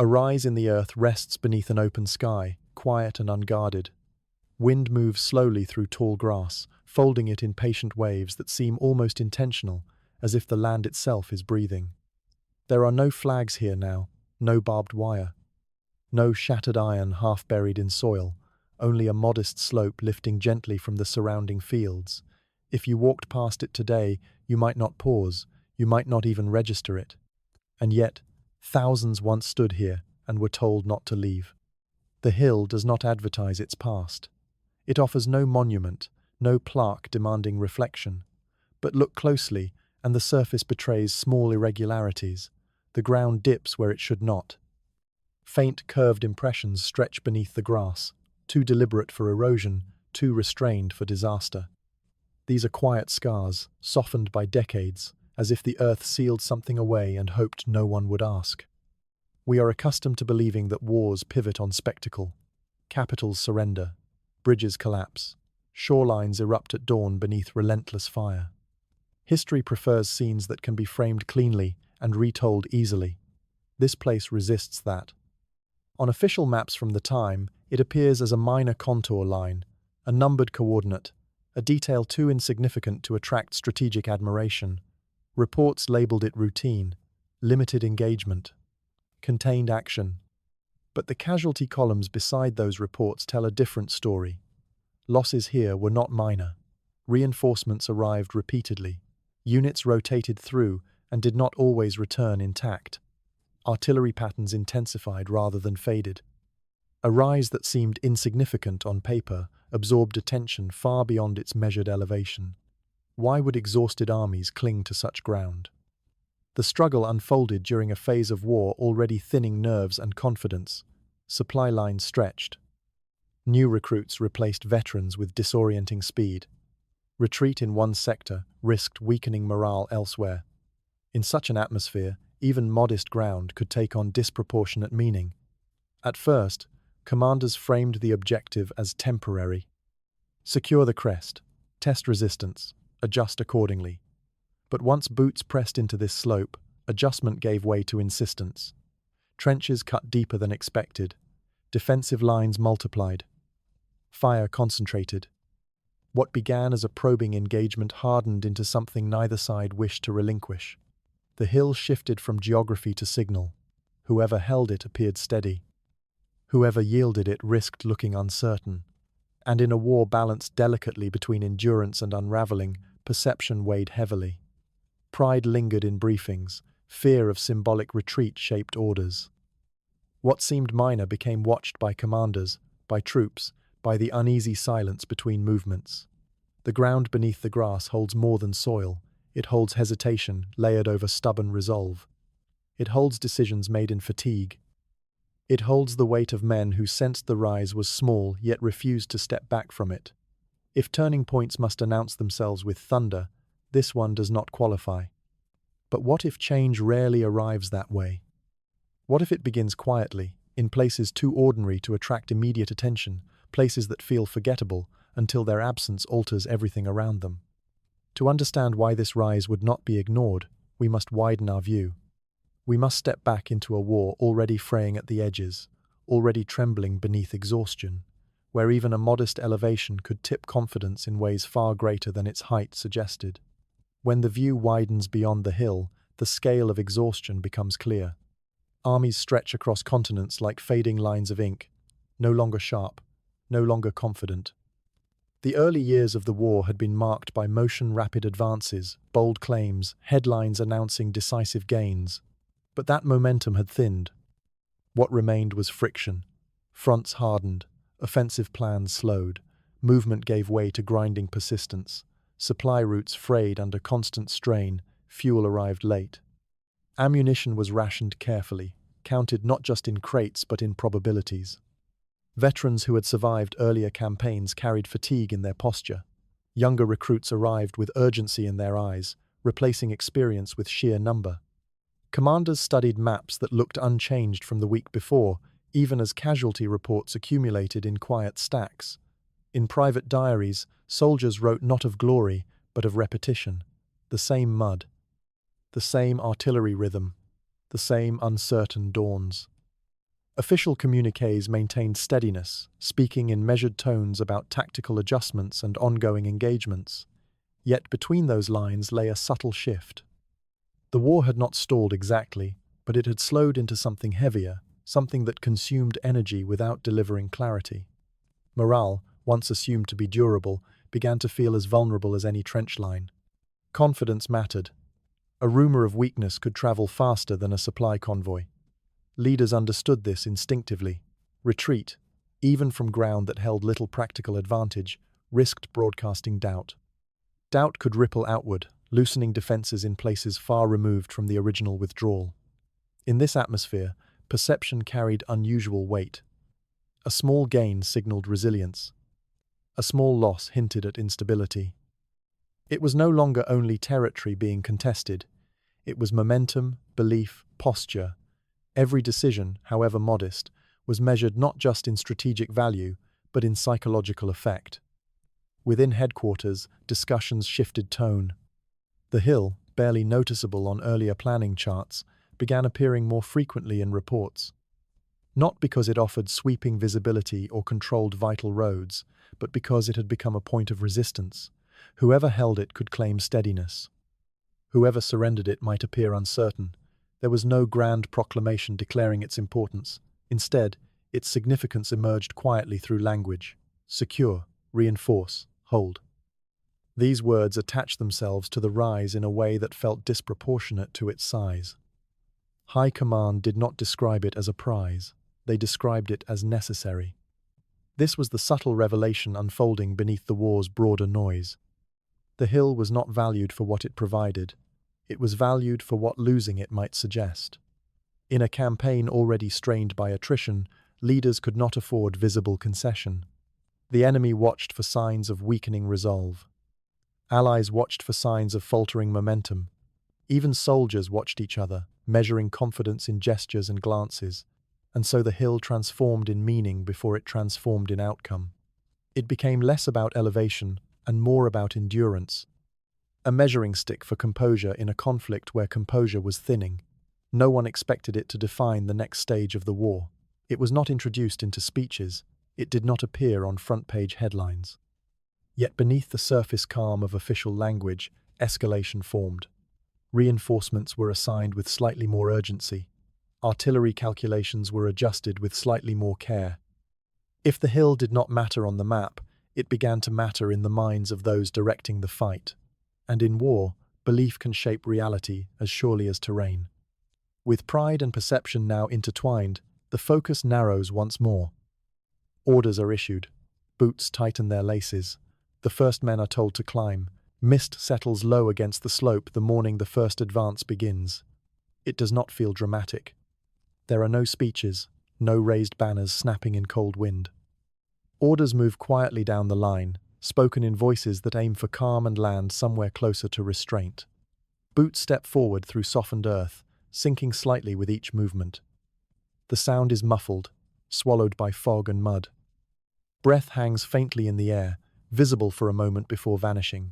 A rise in the earth rests beneath an open sky, quiet and unguarded. Wind moves slowly through tall grass, folding it in patient waves that seem almost intentional, as if the land itself is breathing. There are no flags here now, no barbed wire. No shattered iron half buried in soil, only a modest slope lifting gently from the surrounding fields. If you walked past it today, you might not pause, you might not even register it. And yet, thousands once stood here and were told not to leave. The hill does not advertise its past. It offers no monument, no plaque demanding reflection. But look closely, and the surface betrays small irregularities. The ground dips where it should not. Faint curved impressions stretch beneath the grass, too deliberate for erosion, too restrained for disaster. These are quiet scars, softened by decades, as if the earth sealed something away and hoped no one would ask. We are accustomed to believing that wars pivot on spectacle. Capitals surrender, bridges collapse, shorelines erupt at dawn beneath relentless fire. History prefers scenes that can be framed cleanly and retold easily. This place resists that. On official maps from the time, it appears as a minor contour line, a numbered coordinate, a detail too insignificant to attract strategic admiration. Reports labeled it routine, limited engagement, contained action. But the casualty columns beside those reports tell a different story. Losses here were not minor. Reinforcements arrived repeatedly. Units rotated through and did not always return intact. Artillery patterns intensified rather than faded. A rise that seemed insignificant on paper absorbed attention far beyond its measured elevation. Why would exhausted armies cling to such ground? The struggle unfolded during a phase of war already thinning nerves and confidence. Supply lines stretched. New recruits replaced veterans with disorienting speed. Retreat in one sector risked weakening morale elsewhere. In such an atmosphere, even modest ground could take on disproportionate meaning. At first, commanders framed the objective as temporary. Secure the crest, test resistance, adjust accordingly. But once boots pressed into this slope, adjustment gave way to insistence. Trenches cut deeper than expected. Defensive lines multiplied. Fire concentrated. What began as a probing engagement hardened into something neither side wished to relinquish. The hill shifted from geography to signal. Whoever held it appeared steady. Whoever yielded it risked looking uncertain. And in a war balanced delicately between endurance and unraveling, perception weighed heavily. Pride lingered in briefings. Fear of symbolic retreat shaped orders. What seemed minor became watched by commanders, by troops, by the uneasy silence between movements. The ground beneath the grass holds more than soil. It holds hesitation layered over stubborn resolve. It holds decisions made in fatigue. It holds the weight of men who sensed the rise was small yet refused to step back from it. If turning points must announce themselves with thunder, this one does not qualify. But what if change rarely arrives that way? What if it begins quietly, in places too ordinary to attract immediate attention, places that feel forgettable until their absence alters everything around them? To understand why this rise would not be ignored, we must widen our view. We must step back into a war already fraying at the edges, already trembling beneath exhaustion, where even a modest elevation could tip confidence in ways far greater than its height suggested. When the view widens beyond the hill, the scale of exhaustion becomes clear. Armies stretch across continents like fading lines of ink, no longer sharp, no longer confident. The early years of the war had been marked by motion-rapid advances, bold claims, headlines announcing decisive gains. But that momentum had thinned. What remained was friction. Fronts hardened, offensive plans slowed, movement gave way to grinding persistence, supply routes frayed under constant strain, fuel arrived late. Ammunition was rationed carefully, counted not just in crates but in probabilities. Veterans who had survived earlier campaigns carried fatigue in their posture. Younger recruits arrived with urgency in their eyes, replacing experience with sheer number. Commanders studied maps that looked unchanged from the week before, even as casualty reports accumulated in quiet stacks. In private diaries, soldiers wrote not of glory, but of repetition. The same mud, the same artillery rhythm, the same uncertain dawns. Official communiques maintained steadiness, speaking in measured tones about tactical adjustments and ongoing engagements. Yet between those lines lay a subtle shift. The war had not stalled exactly, but it had slowed into something heavier, something that consumed energy without delivering clarity. Morale, once assumed to be durable, began to feel as vulnerable as any trench line. Confidence mattered. A rumor of weakness could travel faster than a supply convoy. Leaders understood this instinctively. Retreat, even from ground that held little practical advantage, risked broadcasting doubt. Doubt could ripple outward, loosening defenses in places far removed from the original withdrawal. In this atmosphere, perception carried unusual weight. A small gain signaled resilience. A small loss hinted at instability. It was no longer only territory being contested. It was momentum, belief, posture. Every decision, however modest, was measured not just in strategic value, but in psychological effect. Within headquarters, discussions shifted tone. The hill, barely noticeable on earlier planning charts, began appearing more frequently in reports. Not because it offered sweeping visibility or controlled vital roads, but because it had become a point of resistance. Whoever held it could claim steadiness. Whoever surrendered it might appear uncertain. There was no grand proclamation declaring its importance. Instead, its significance emerged quietly through language. Secure, reinforce, hold. These words attached themselves to the rise in a way that felt disproportionate to its size. High Command did not describe it as a prize. They described it as necessary. This was the subtle revelation unfolding beneath the war's broader noise. The hill was not valued for what it provided. It was valued for what losing it might suggest. In a campaign already strained by attrition, leaders could not afford visible concession. The enemy watched for signs of weakening resolve. Allies watched for signs of faltering momentum. Even soldiers watched each other, measuring confidence in gestures and glances. And so the hill transformed in meaning before it transformed in outcome. It became less about elevation and more about endurance. A measuring stick for composure in a conflict where composure was thinning. No one expected it to define the next stage of the war. It was not introduced into speeches. It did not appear on front-page headlines. Yet beneath the surface calm of official language, escalation formed. Reinforcements were assigned with slightly more urgency. Artillery calculations were adjusted with slightly more care. If the hill did not matter on the map, it began to matter in the minds of those directing the fight. And in war, belief can shape reality as surely as terrain. With pride and perception now intertwined, the focus narrows once more. Orders are issued. Boots tighten their laces. The first men are told to climb. Mist settles low against the slope the morning the first advance begins. It does not feel dramatic. There are no speeches, no raised banners snapping in cold wind. Orders move quietly down the line, spoken in voices that aim for calm and land somewhere closer to restraint. Boots step forward through softened earth, sinking slightly with each movement. The sound is muffled, swallowed by fog and mud. Breath hangs faintly in the air, visible for a moment before vanishing.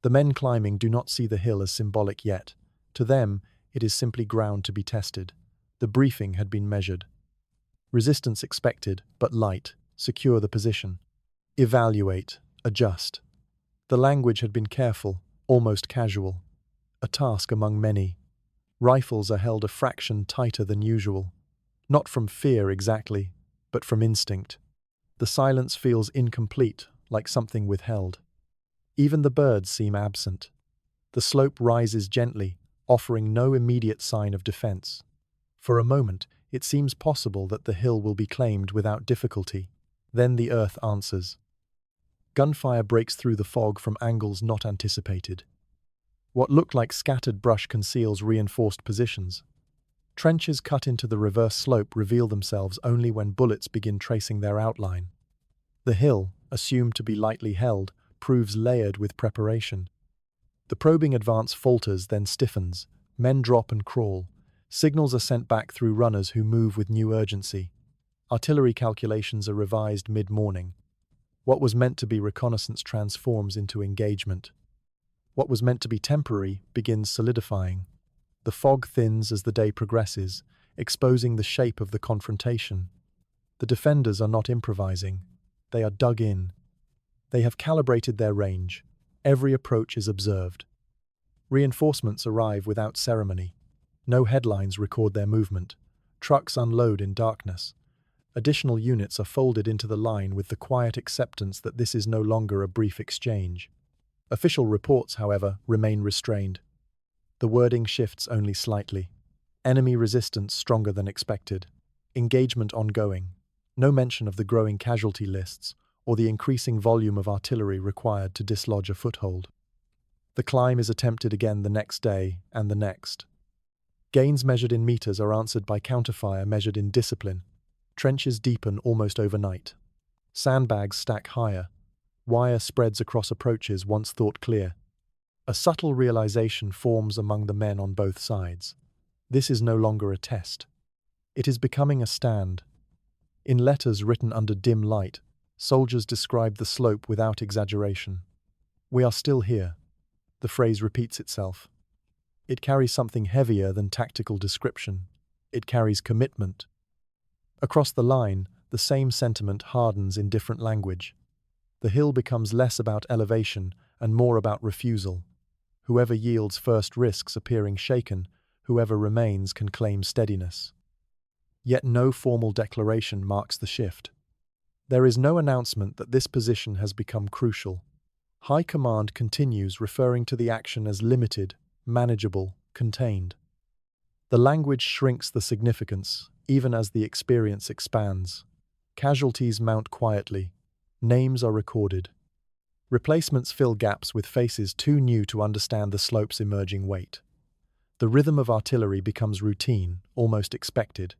The men climbing do not see the hill as symbolic yet. To them, it is simply ground to be tested. The briefing had been measured. Resistance expected, but light. Secure the position. Evaluate. Adjust. The language had been careful, almost casual. A task among many. Rifles are held a fraction tighter than usual. Not from fear exactly, but from instinct. The silence feels incomplete, like something withheld. Even the birds seem absent. The slope rises gently, offering no immediate sign of defense. For a moment, it seems possible that the hill will be claimed without difficulty. Then the earth answers. Gunfire breaks through the fog from angles not anticipated. What looked like scattered brush conceals reinforced positions. Trenches cut into the reverse slope reveal themselves only when bullets begin tracing their outline. The hill, assumed to be lightly held, proves layered with preparation. The probing advance falters, then stiffens. Men drop and crawl. Signals are sent back through runners who move with new urgency. Artillery calculations are revised mid-morning. What was meant to be reconnaissance transforms into engagement. What was meant to be temporary begins solidifying. The fog thins as the day progresses, exposing the shape of the confrontation. The defenders are not improvising. They are dug in. They have calibrated their range. Every approach is observed. Reinforcements arrive without ceremony. No headlines record their movement. Trucks unload in darkness. Additional units are folded into the line with the quiet acceptance that this is no longer a brief exchange. Official reports, however, remain restrained. The wording shifts only slightly. Enemy resistance stronger than expected. Engagement ongoing. No mention of the growing casualty lists or the increasing volume of artillery required to dislodge a foothold. The climb is attempted again the next day and the next. Gains measured in meters are answered by counterfire measured in discipline. Trenches deepen almost overnight. Sandbags stack higher. Wire spreads across approaches once thought clear. A subtle realization forms among the men on both sides. This is no longer a test. It is becoming a stand. In letters written under dim light, soldiers describe the slope without exaggeration. "We are still here." The phrase repeats itself. It carries something heavier than tactical description. It carries commitment. Across the line, the same sentiment hardens in different language. The hill becomes less about elevation and more about refusal. Whoever yields first risks appearing shaken, whoever remains can claim steadiness. Yet no formal declaration marks the shift. There is no announcement that this position has become crucial. High Command continues referring to the action as limited, manageable, contained. The language shrinks the significance, even as the experience expands. Casualties mount quietly. Names are recorded. Replacements fill gaps with faces too new to understand the slope's emerging weight. The rhythm of artillery becomes routine, almost expected.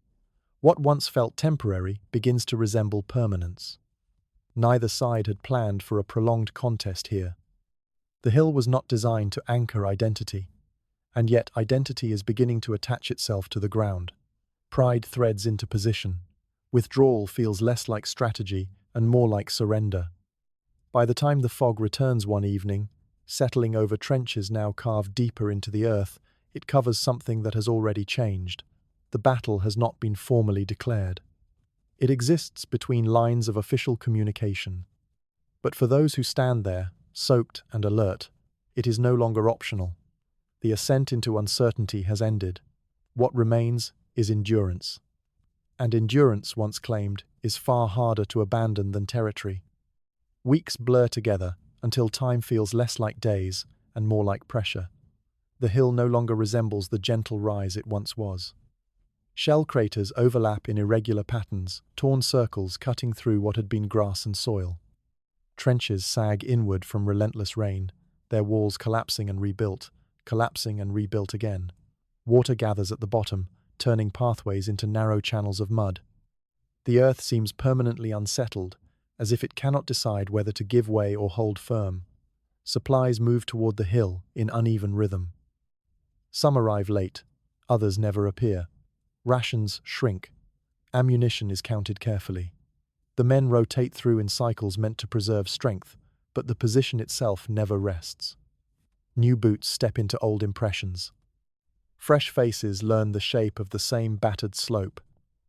What once felt temporary begins to resemble permanence. Neither side had planned for a prolonged contest here. The hill was not designed to anchor identity, and yet identity is beginning to attach itself to the ground. Pride threads into position. Withdrawal feels less like strategy and more like surrender. By the time the fog returns one evening, settling over trenches now carved deeper into the earth, it covers something that has already changed. The battle has not been formally declared. It exists between lines of official communication. But for those who stand there, soaked and alert, it is no longer optional. The ascent into uncertainty has ended. What remains is endurance. And endurance, once claimed, is far harder to abandon than territory. Weeks blur together until time feels less like days and more like pressure. The hill no longer resembles the gentle rise it once was. Shell craters overlap in irregular patterns, torn circles cutting through what had been grass and soil. Trenches sag inward from relentless rain, their walls collapsing and rebuilt again. Water gathers at the bottom, turning pathways into narrow channels of mud. The earth seems permanently unsettled, as if it cannot decide whether to give way or hold firm. Supplies move toward the hill in uneven rhythm. Some arrive late, others never appear. Rations shrink. Ammunition is counted carefully. The men rotate through in cycles meant to preserve strength, but the position itself never rests. New boots step into old impressions. Fresh faces learn the shape of the same battered slope.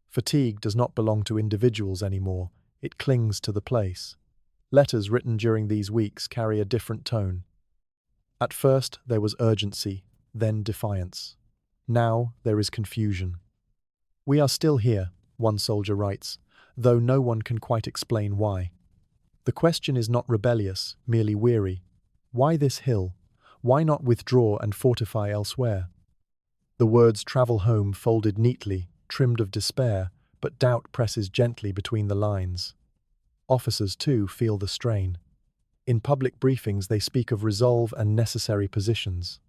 Fatigue does not belong to individuals anymore, it clings to the place. Letters written during these weeks carry a different tone. At first there was urgency, then defiance. Now there is confusion. "We are still here," one soldier writes, though no one can quite explain why. The question is not rebellious, merely weary. Why this hill? Why not withdraw and fortify elsewhere? The words travel home folded neatly, trimmed of despair, but doubt presses gently between the lines. Officers, too, feel the strain. In public briefings they speak of resolve and necessary positions.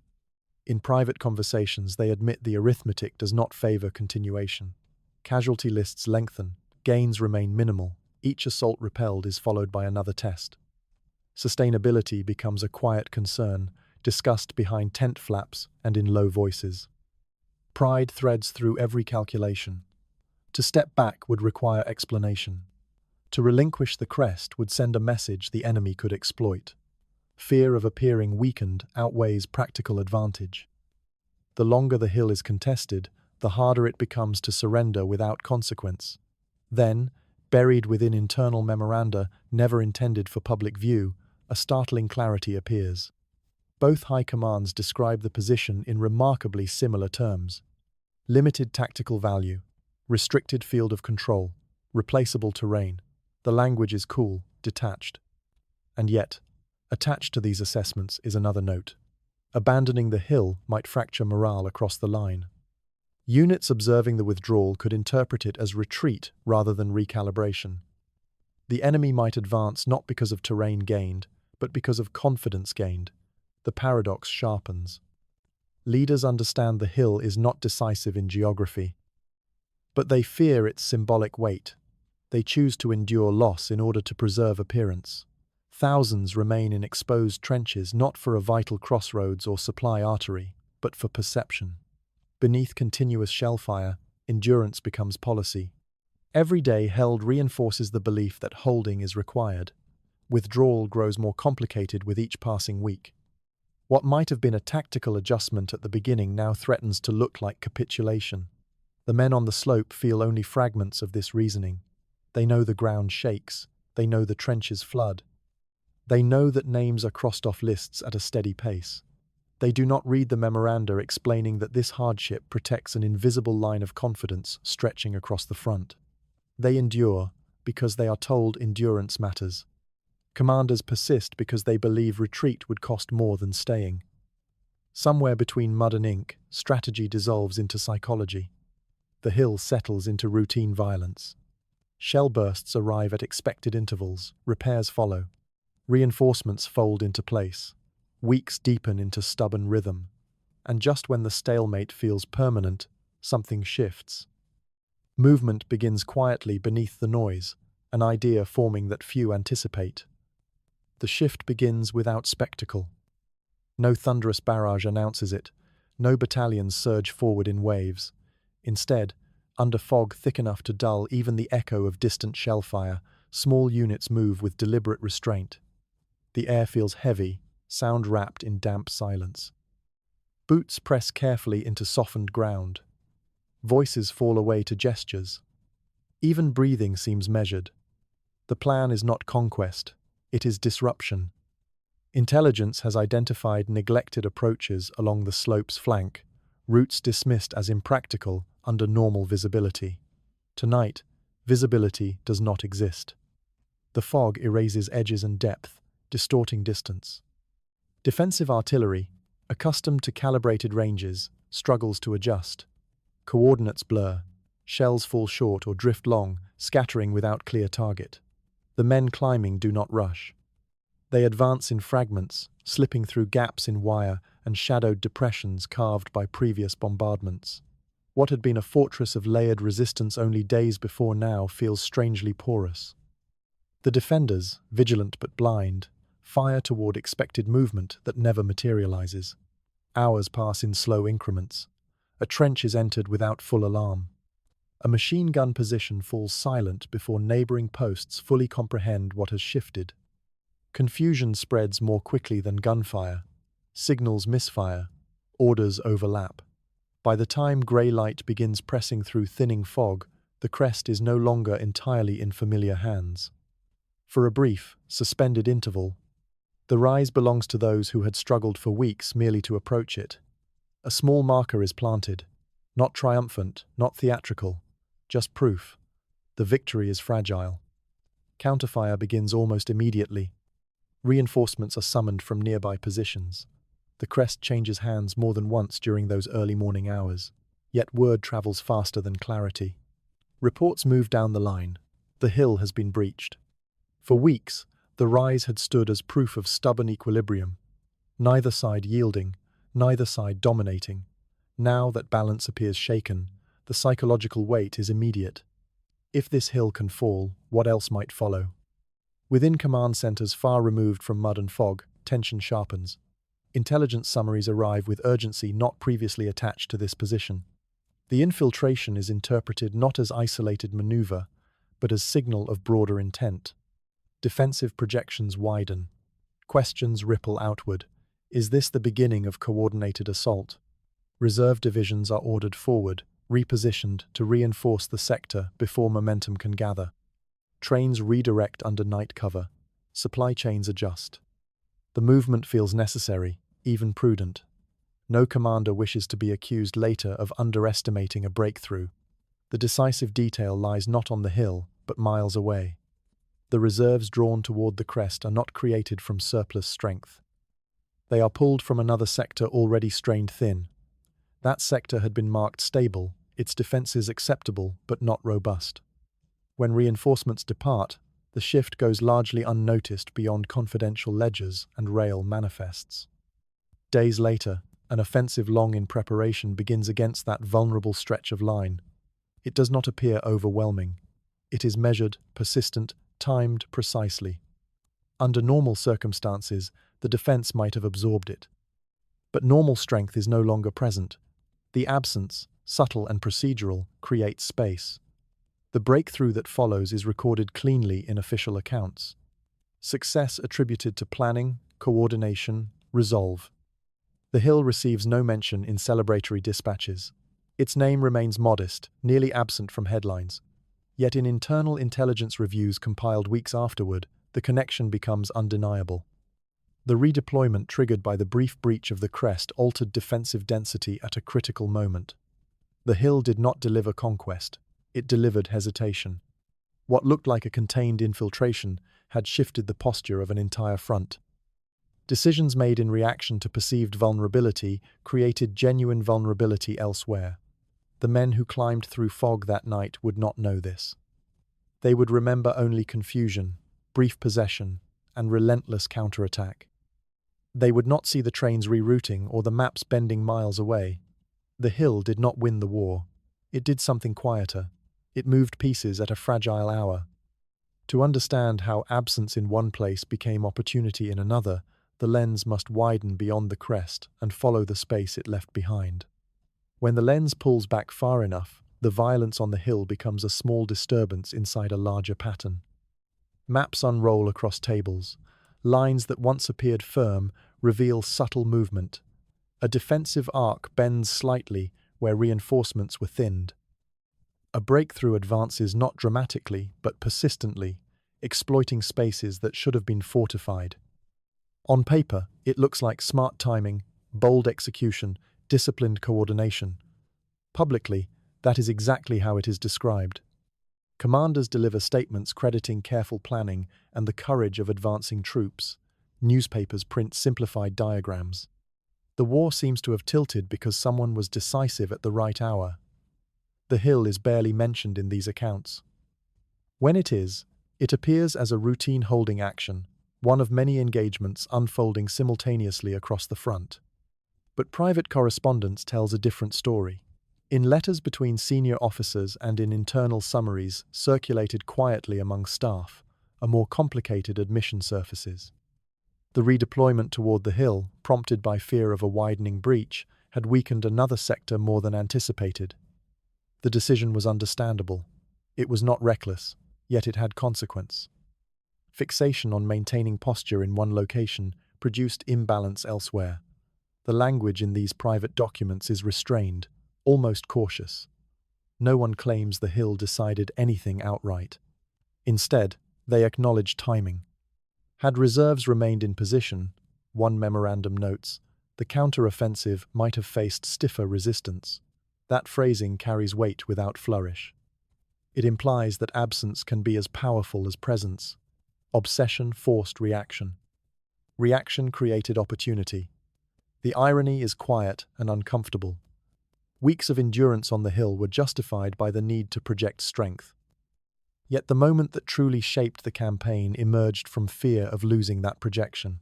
In private conversations they admit the arithmetic does not favor continuation. Casualty lists lengthen, gains remain minimal, each assault repelled is followed by another test. Sustainability becomes a quiet concern, discussed behind tent flaps and in low voices. Pride threads through every calculation. To step back would require explanation. To relinquish the crest would send a message the enemy could exploit. Fear of appearing weakened outweighs practical advantage. The longer the hill is contested, the harder it becomes to surrender without consequence. Then, buried within internal memoranda never intended for public view, a startling clarity appears. Both high commands describe the position in remarkably similar terms. Limited tactical value, restricted field of control, replaceable terrain. The language is cool, detached. And yet, attached to these assessments is another note. Abandoning the hill might fracture morale across the line. Units observing the withdrawal could interpret it as retreat rather than recalibration. The enemy might advance not because of terrain gained, but because of confidence gained. The paradox sharpens. Leaders understand the hill is not decisive in geography, but they fear its symbolic weight. They choose to endure loss in order to preserve appearance. Thousands remain in exposed trenches not for a vital crossroads or supply artery, but for perception. Beneath continuous shellfire, endurance becomes policy. Every day held reinforces the belief that holding is required. Withdrawal grows more complicated with each passing week. What might have been a tactical adjustment at the beginning now threatens to look like capitulation. The men on the slope feel only fragments of this reasoning. They know the ground shakes. They know the trenches flood. They know that names are crossed off lists at a steady pace. They do not read the memoranda explaining that this hardship protects an invisible line of confidence stretching across the front. They endure because they are told endurance matters. Commanders persist because they believe retreat would cost more than staying. Somewhere between mud and ink, strategy dissolves into psychology. The hill settles into routine violence. Shell bursts arrive at expected intervals, repairs follow. Reinforcements fold into place. Weeks deepen into stubborn rhythm. And just when the stalemate feels permanent, something shifts. Movement begins quietly beneath the noise, an idea forming that few anticipate. The shift begins without spectacle. No thunderous barrage announces it. No battalions surge forward in waves. Instead, under fog thick enough to dull even the echo of distant shellfire, small units move with deliberate restraint. The air feels heavy, sound wrapped in damp silence. Boots press carefully into softened ground. Voices fall away to gestures. Even breathing seems measured. The plan is not conquest, it is disruption. Intelligence has identified neglected approaches along the slope's flank, routes dismissed as impractical under normal visibility. Tonight, visibility does not exist. The fog erases edges and depth, distorting distance. Defensive artillery, accustomed to calibrated ranges, struggles to adjust. Coordinates blur. Shells fall short or drift long, scattering without clear target. The men climbing do not rush. They advance in fragments, slipping through gaps in wire and shadowed depressions carved by previous bombardments. What had been a fortress of layered resistance only days before now feels strangely porous. The defenders, vigilant but blind, fire toward expected movement that never materializes. Hours pass in slow increments. A trench is entered without full alarm. A machine gun position falls silent before neighboring posts fully comprehend what has shifted. Confusion spreads more quickly than gunfire. Signals misfire. Orders overlap. By the time grey light begins pressing through thinning fog, the crest is no longer entirely in familiar hands. For a brief, suspended interval, the rise belongs to those who had struggled for weeks merely to approach it. A small marker is planted, not triumphant, not theatrical, just proof. The victory is fragile. Counterfire begins almost immediately. Reinforcements are summoned from nearby positions. The crest changes hands more than once during those early morning hours, yet word travels faster than clarity. Reports move down the line. The hill has been breached. For weeks, the rise had stood as proof of stubborn equilibrium, neither side yielding, neither side dominating. Now that balance appears shaken, the psychological weight is immediate. If this hill can fall, what else might follow? Within command centers far removed from mud and fog, tension sharpens. Intelligence summaries arrive with urgency not previously attached to this position. The infiltration is interpreted not as isolated maneuver, but as signal of broader intent. Defensive projections widen. Questions ripple outward. Is this the beginning of coordinated assault? Reserve divisions are ordered forward, repositioned to reinforce the sector before momentum can gather. Trains redirect under night cover. Supply chains adjust. The movement feels necessary, even prudent. No commander wishes to be accused later of underestimating a breakthrough. The decisive detail lies not on the hill, but miles away. The reserves drawn toward the crest are not created from surplus strength. They are pulled from another sector already strained thin. That sector had been marked stable, its defenses acceptable but not robust. When reinforcements depart, the shift goes largely unnoticed beyond confidential ledgers and rail manifests. Days later, an offensive long in preparation begins against that vulnerable stretch of line. It does not appear overwhelming. It is measured, persistent, timed precisely. Under normal circumstances, the defense might have absorbed it. But normal strength is no longer present. The absence, subtle and procedural, creates space. The breakthrough that follows is recorded cleanly in official accounts. Success attributed to planning, coordination, resolve. The hill receives no mention in celebratory dispatches. Its name remains modest, nearly absent from headlines. Yet in internal intelligence reviews compiled weeks afterward, the connection becomes undeniable. The redeployment triggered by the brief breach of the crest altered defensive density at a critical moment. The hill did not deliver conquest. It delivered hesitation. What looked like a contained infiltration had shifted the posture of an entire front. Decisions made in reaction to perceived vulnerability created genuine vulnerability elsewhere. The men who climbed through fog that night would not know this. They would remember only confusion, brief possession, and relentless counterattack. They would not see the trains rerouting or the maps bending miles away. The hill did not win the war. It did something quieter. It moved pieces at a fragile hour. To understand how absence in one place became opportunity in another, the lens must widen beyond the crest and follow the space it left behind. When the lens pulls back far enough, the violence on the hill becomes a small disturbance inside a larger pattern. Maps unroll across tables. Lines that once appeared firm reveal subtle movement. A defensive arc bends slightly where reinforcements were thinned. A breakthrough advances not dramatically but persistently, exploiting spaces that should have been fortified. On paper, it looks like smart timing, bold execution, disciplined coordination. Publicly, that is exactly how it is described. Commanders deliver statements crediting careful planning and the courage of advancing troops. Newspapers print simplified diagrams. The war seems to have tilted because someone was decisive at the right hour. The hill is barely mentioned in these accounts. When it is, it appears as a routine holding action, one of many engagements unfolding simultaneously across the front. But private correspondence tells a different story. In letters between senior officers and in internal summaries circulated quietly among staff, a more complicated admission surfaces. The redeployment toward the hill, prompted by fear of a widening breach, had weakened another sector more than anticipated. The decision was understandable. It was not reckless, yet it had consequence. Fixation on maintaining posture in one location produced imbalance elsewhere. The language in these private documents is restrained, almost cautious. No one claims the hill decided anything outright. Instead, they acknowledge timing. Had reserves remained in position, one memorandum notes, the counter-offensive might have faced stiffer resistance. That phrasing carries weight without flourish. It implies that absence can be as powerful as presence. Obsession forced reaction. Reaction created opportunity. The irony is quiet and uncomfortable. Weeks of endurance on the hill were justified by the need to project strength. Yet the moment that truly shaped the campaign emerged from fear of losing that projection.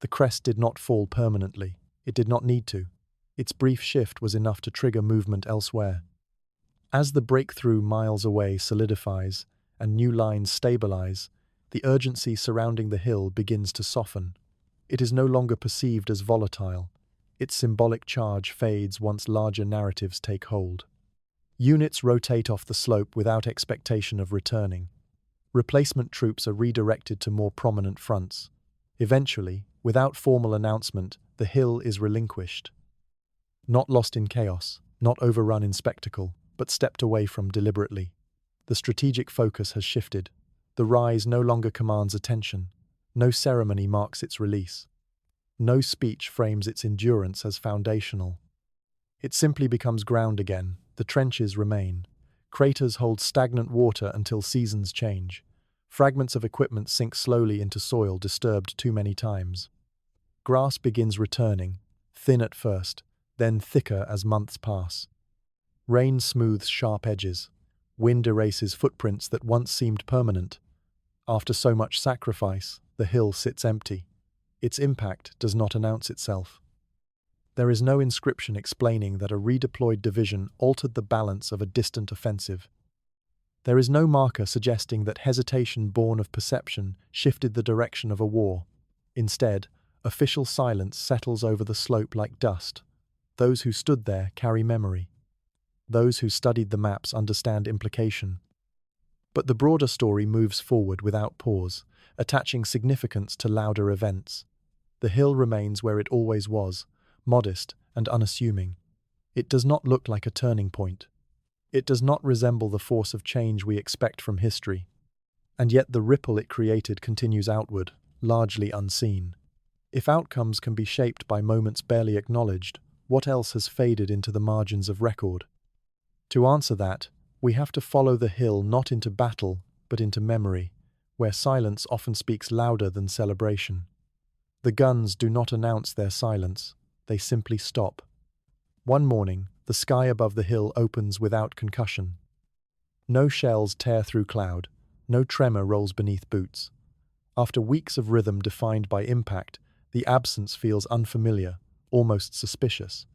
The crest did not fall permanently. It did not need to. Its brief shift was enough to trigger movement elsewhere. As the breakthrough miles away solidifies and new lines stabilize, the urgency surrounding the hill begins to soften. It is no longer perceived as volatile. Its symbolic charge fades once larger narratives take hold. Units rotate off the slope without expectation of returning. Replacement troops are redirected to more prominent fronts. Eventually, without formal announcement, the hill is relinquished. Not lost in chaos, not overrun in spectacle, but stepped away from deliberately. The strategic focus has shifted. The rise no longer commands attention. No ceremony marks its release. No speech frames its endurance as foundational. It simply becomes ground again. The trenches remain. Craters hold stagnant water until seasons change. Fragments of equipment sink slowly into soil disturbed too many times. Grass begins returning, thin at first, then thicker as months pass. Rain smooths sharp edges. Wind erases footprints that once seemed permanent. After so much sacrifice, the hill sits empty. Its impact does not announce itself. There is no inscription explaining that a redeployed division altered the balance of a distant offensive. There is no marker suggesting that hesitation born of perception shifted the direction of a war. Instead, official silence settles over the slope like dust. Those who stood there carry memory. Those who studied the maps understand implication. But the broader story moves forward without pause, attaching significance to louder events. The hill remains where it always was, modest and unassuming. It does not look like a turning point. It does not resemble the force of change we expect from history. And yet the ripple it created continues outward, largely unseen. If outcomes can be shaped by moments barely acknowledged, what else has faded into the margins of record? To answer that, we have to follow the hill not into battle, but into memory, where silence often speaks louder than celebration. The guns do not announce their silence, they simply stop. One morning, the sky above the hill opens without concussion. No shells tear through cloud, no tremor rolls beneath boots. After weeks of rhythm defined by impact, the absence feels unfamiliar, almost suspicious.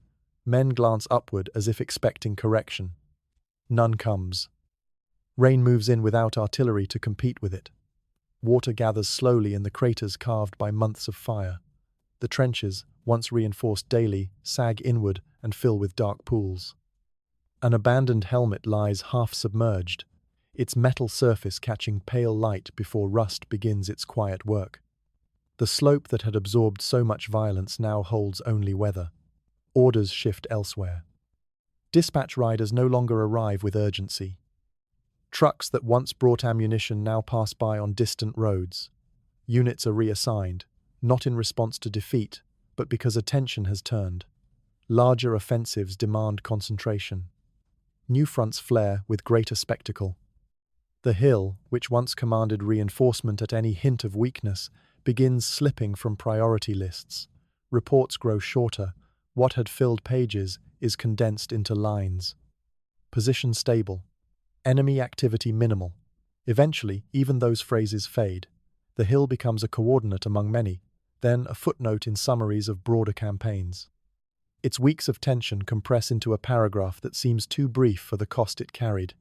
Men glance upward as if expecting correction. None comes. Rain moves in without artillery to compete with it. Water gathers slowly in the craters carved by months of fire. The trenches, once reinforced daily, sag inward and fill with dark pools. An abandoned helmet lies half submerged, its metal surface catching pale light before rust begins its quiet work. The slope that had absorbed so much violence now holds only weather. Orders shift elsewhere. Dispatch riders no longer arrive with urgency. Trucks that once brought ammunition now pass by on distant roads. Units are reassigned, not in response to defeat, but because attention has turned. Larger offensives demand concentration. New fronts flare with greater spectacle. The hill, which once commanded reinforcement at any hint of weakness, begins slipping from priority lists. Reports grow shorter. What had filled pages is condensed into lines. Position stable. Enemy activity minimal. Eventually, even those phrases fade. The hill becomes a coordinate among many, then a footnote in summaries of broader campaigns. Its weeks of tension compress into a paragraph that seems too brief for the cost it carried.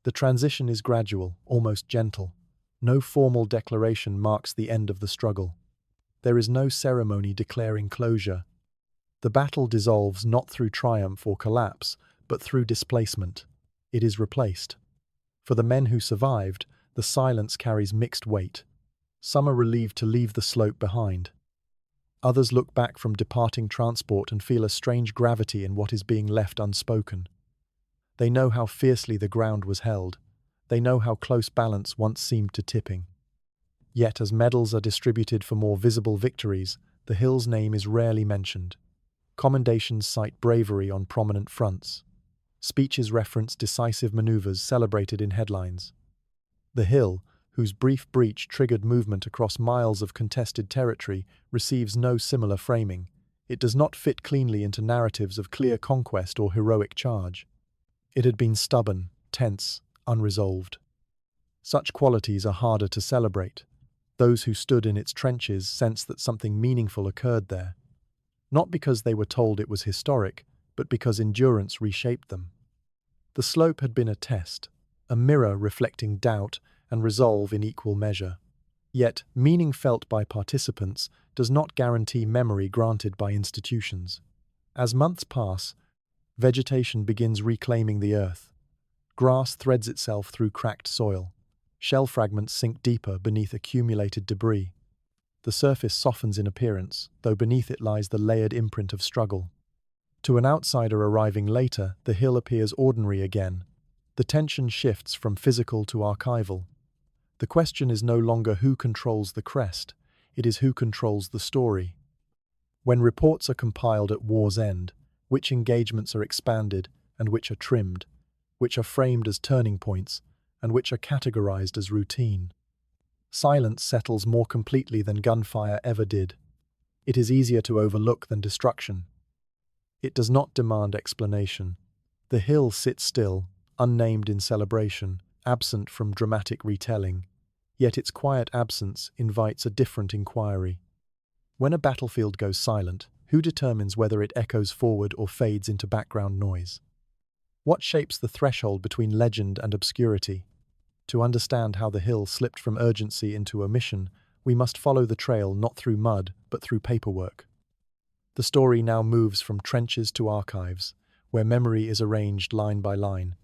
The transition is gradual, almost gentle. No formal declaration marks the end of the struggle. There is no ceremony declaring closure. The battle dissolves not through triumph or collapse, but through displacement. It is replaced. For the men who survived, the silence carries mixed weight. Some are relieved to leave the slope behind. Others look back from departing transport and feel a strange gravity in what is being left unspoken. They know how fiercely the ground was held. They know how close balance once seemed to tipping. Yet as medals are distributed for more visible victories, the hill's name is rarely mentioned. Commendations cite bravery on prominent fronts. Speeches reference decisive maneuvers celebrated in headlines. The hill, whose brief breach triggered movement across miles of contested territory, receives no similar framing. It does not fit cleanly into narratives of clear conquest or heroic charge. It had been stubborn, tense, unresolved. Such qualities are harder to celebrate. Those who stood in its trenches sensed that something meaningful occurred there. Not because they were told it was historic, but because endurance reshaped them. The slope had been a test, a mirror reflecting doubt and resolve in equal measure. Yet, meaning felt by participants does not guarantee memory granted by institutions. As months pass, vegetation begins reclaiming the earth. Grass threads itself through cracked soil. Shell fragments sink deeper beneath accumulated debris. The surface softens in appearance, though beneath it lies the layered imprint of struggle. To an outsider arriving later, the hill appears ordinary again. The tension shifts from physical to archival. The question is no longer who controls the crest, it is who controls the story. When reports are compiled at war's end, which engagements are expanded and which are trimmed, which are framed as turning points, and which are categorized as routine. Silence settles more completely than gunfire ever did. It is easier to overlook than destruction. It does not demand explanation. The hill sits still, unnamed in celebration, absent from dramatic retelling. Yet its quiet absence invites a different inquiry. When a battlefield goes silent, who determines whether it echoes forward or fades into background noise? What shapes the threshold between legend and obscurity? To understand how the hill slipped from urgency into omission, we must follow the trail not through mud, but through paperwork. The story now moves from trenches to archives, where memory is arranged line by line.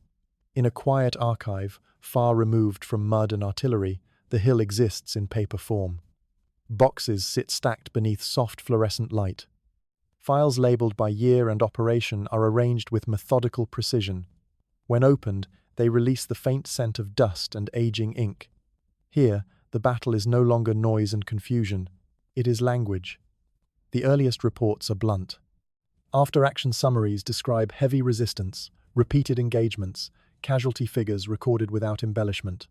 In a quiet archive, far removed from mud and artillery, the hill exists in paper form. Boxes sit stacked beneath soft fluorescent light. Files labeled by year and operation are arranged with methodical precision. When opened, they release the faint scent of dust and aging ink. Here, the battle is no longer noise and confusion. It is language. The earliest reports are blunt. After-action summaries describe heavy resistance, repeated engagements, casualty figures recorded without embellishment.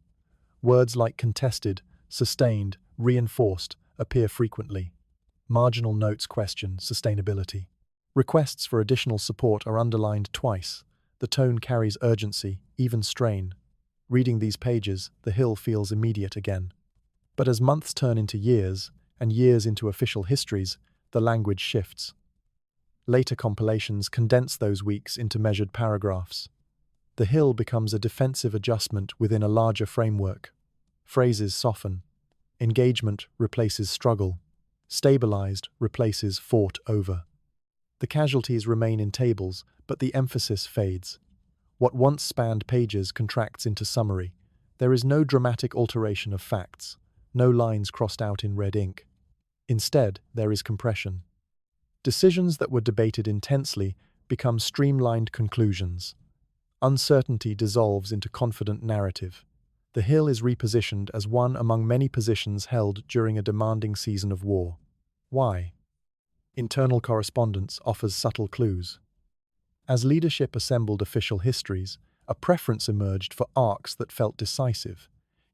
Words like contested, sustained, reinforced appear frequently. Marginal notes question sustainability. Requests for additional support are underlined twice. The tone carries urgency, even strain. Reading these pages, the hill feels immediate again. But as months turn into years, and years into official histories, the language shifts. Later compilations condense those weeks into measured paragraphs. The hill becomes a defensive adjustment within a larger framework. Phrases soften. Engagement replaces struggle. Stabilized replaces fought over. The casualties remain in tables, but the emphasis fades. What once spanned pages contracts into summary. There is no dramatic alteration of facts, no lines crossed out in red ink. Instead, there is compression. Decisions that were debated intensely become streamlined conclusions. Uncertainty dissolves into confident narrative. The hill is repositioned as one among many positions held during a demanding season of war. Why? Internal correspondence offers subtle clues. As leadership assembled official histories, a preference emerged for arcs that felt decisive,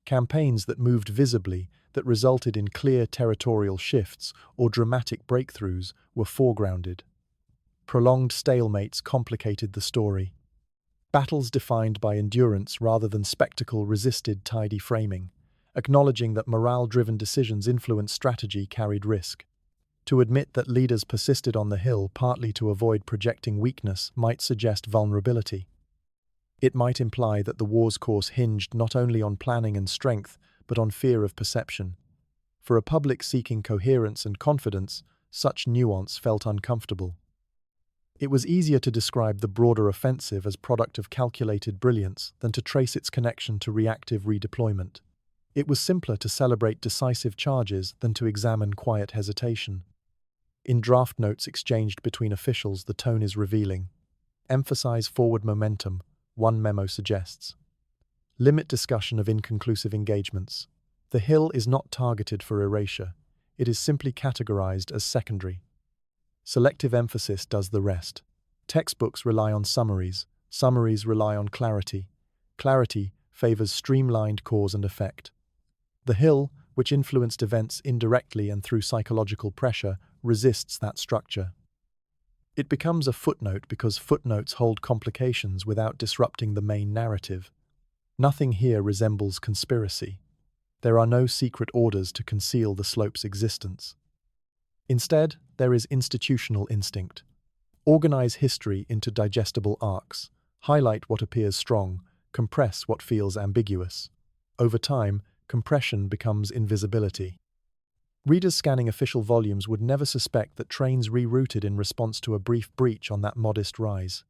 campaigns that moved visibly, that resulted in clear territorial shifts or dramatic breakthroughs were foregrounded. Prolonged stalemates complicated the story. Battles defined by endurance rather than spectacle resisted tidy framing. Acknowledging that morale-driven decisions influenced strategy carried risk. To admit that leaders persisted on the hill partly to avoid projecting weakness might suggest vulnerability. It might imply that the war's course hinged not only on planning and strength, but on fear of perception. For a public seeking coherence and confidence, such nuance felt uncomfortable. It was easier to describe the broader offensive as product of calculated brilliance than to trace its connection to reactive redeployment. It was simpler to celebrate decisive charges than to examine quiet hesitation. In draft notes exchanged between officials, the tone is revealing. Emphasize forward momentum, one memo suggests. Limit discussion of inconclusive engagements. The hill is not targeted for erasure. It is simply categorized as secondary. Selective emphasis does the rest. Textbooks rely on summaries. Summaries rely on clarity. Clarity favors streamlined cause and effect. The hill, which influenced events indirectly and through psychological pressure, resists that structure. It becomes a footnote because footnotes hold complications without disrupting the main narrative. Nothing here resembles conspiracy. There are no secret orders to conceal the slope's existence. Instead, there is institutional instinct. Organize history into digestible arcs. Highlight what appears strong, compress what feels ambiguous. Over time, compression becomes invisibility. Readers scanning official volumes would never suspect that trains rerouted in response to a brief breach on that modest rise.